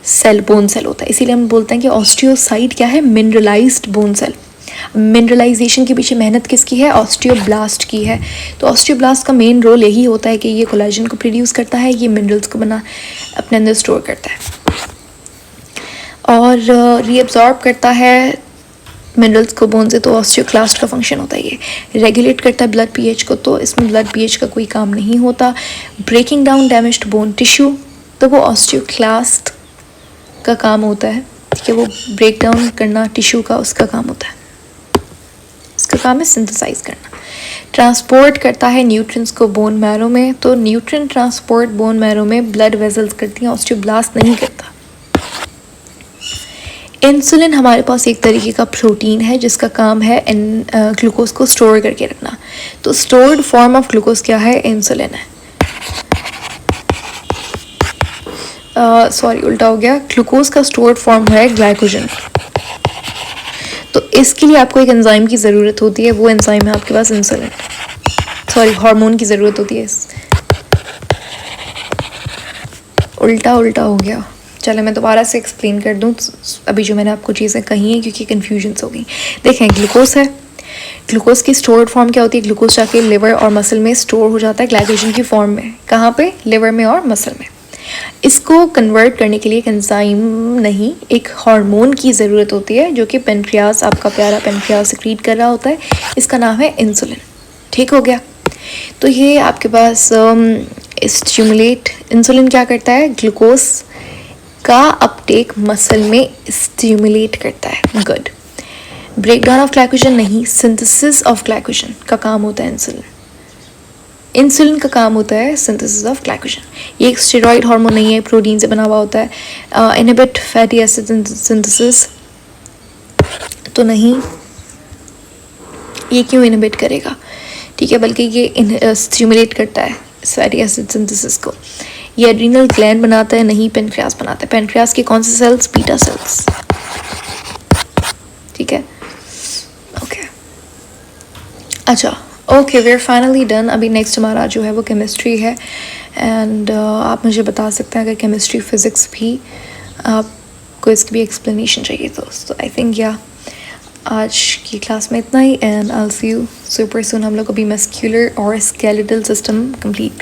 सेल, बोन सेल होता है। इसीलिए हम बोलते हैं कि ऑस्टियोसाइट क्या है? मिनरलाइज्ड बोन सेल। मिनरलाइजेशन के पीछे मेहनत किसकी है? ऑस्टियोब्लास्ट की है। तो ऑस्टियोब्लास्ट का मेन रोल यही होता है कि ये कोलेजन को प्रोड्यूस करता है, ये मिनरल्स को अपने अंदर स्टोर करता है, और रीअब्जॉर्ब करता है मिनरल्स को बोन से। तो ऑस्टियोक्लास्ट का फंक्शन होता है ये। रेगुलेट करता है ब्लड पीएच को, तो इसमें ब्लड पीएच का कोई काम नहीं होता। Breaking down damaged bone tissue, तो वो ऑस्टियोक्लास्ट का काम होता है, ठीक है, वो ब्रेक डाउन करना टिश्यू का, उसका काम होता है, उसका काम है सिंथेसाइज करना। ट्रांसपोर्ट करता है न्यूट्रिएंट्स को बोन मैरो में, तो न्यूट्रिएंट ट्रांसपोर्ट बोन मैरो में ब्लड वेसल्स करती हैं, ऑस्टियोब्लास्ट नहीं करता। इंसुलिन हमारे पास एक तरीके का प्रोटीन है जिसका काम है ग्लूकोज को स्टोर करके रखना। तो स्टोर्ड फॉर्म ऑफ ग्लूकोज क्या है? इंसुलिन है। सॉरी, उल्टा हो गया, ग्लूकोज का स्टोर्ड फॉर्म है ग्लाइकोजन। तो इसके लिए आपको एक एंजाइम की ज़रूरत होती है, वो एंजाइम है आपके पास इंसुलिन, सॉरी हार्मोन की ज़रूरत होती है। उल्टा हो गया, चलो मैं दोबारा से एक्सप्लेन कर दूं अभी जो मैंने आपको चीज़ें कही हैं, क्योंकि कन्फ्यूजन्स हो गई। देखें, ग्लूकोज है, ग्लूकोज की स्टोर्ड फॉर्म क्या होती है? ग्लूकोज जाके लिवर और मसल में स्टोर हो जाता है ग्लाइकोजन की फॉर्म में। कहाँ पे? लिवर में और मसल में। इसको कन्वर्ट करने के लिए एक एंजाइम नहीं, एक हार्मोन की ज़रूरत होती है, जो कि पेनक्रियास, आपका प्यारा पेनक्रियास सिक्रीट कर रहा होता है। इसका नाम है इंसुलिन। ठीक हो गया? तो ये आपके पास स्टिमुलेट, इंसुलिन क्या करता है? ग्लूकोज का अपटेक मसल में स्टिमुलेट करता है। गुड। ब्रेकडाउन ऑफ ग्लाइकोजन नहीं, सिंथेसिस ऑफ ग्लाइकोजन का काम होता है इंसुलिन। इंसुलिन का काम होता है सिंथेसिस ऑफ ग्लाइकोजन। ये एक स्टेरॉइड हार्मोन नहीं है, प्रोटीन से बना हुआ होता है। इनहिबिट फैटी एसिड सिंथेसिस तो नहीं, ये क्यों इनहिबिट करेगा? ठीक है, बल्कि ये स्टिमुलेट करता है फैटी एसिड सिंथेसिस को। ये एड्रीनल ग्लैंड बनाता है, नहीं पेनक्रियास बनाता है। पेनक्रियास के कौन से सेल्स? Beta cells. ठीक है, ओके, अच्छा, okay, we are finally done. अभी नेक्स्ट हमारा जो है वो केमिस्ट्री है, एंड आप मुझे बता सकते हैं अगर केमिस्ट्री फिज़िक्स भी आपको इसकी भी एक्सप्लेनेशन चाहिए तो आई थिंक या आज की क्लास में इतना ही, and I will see you super soon. हम लोग अभी मस्क्यूलर और स्केलेटल सिस्टम कंप्लीट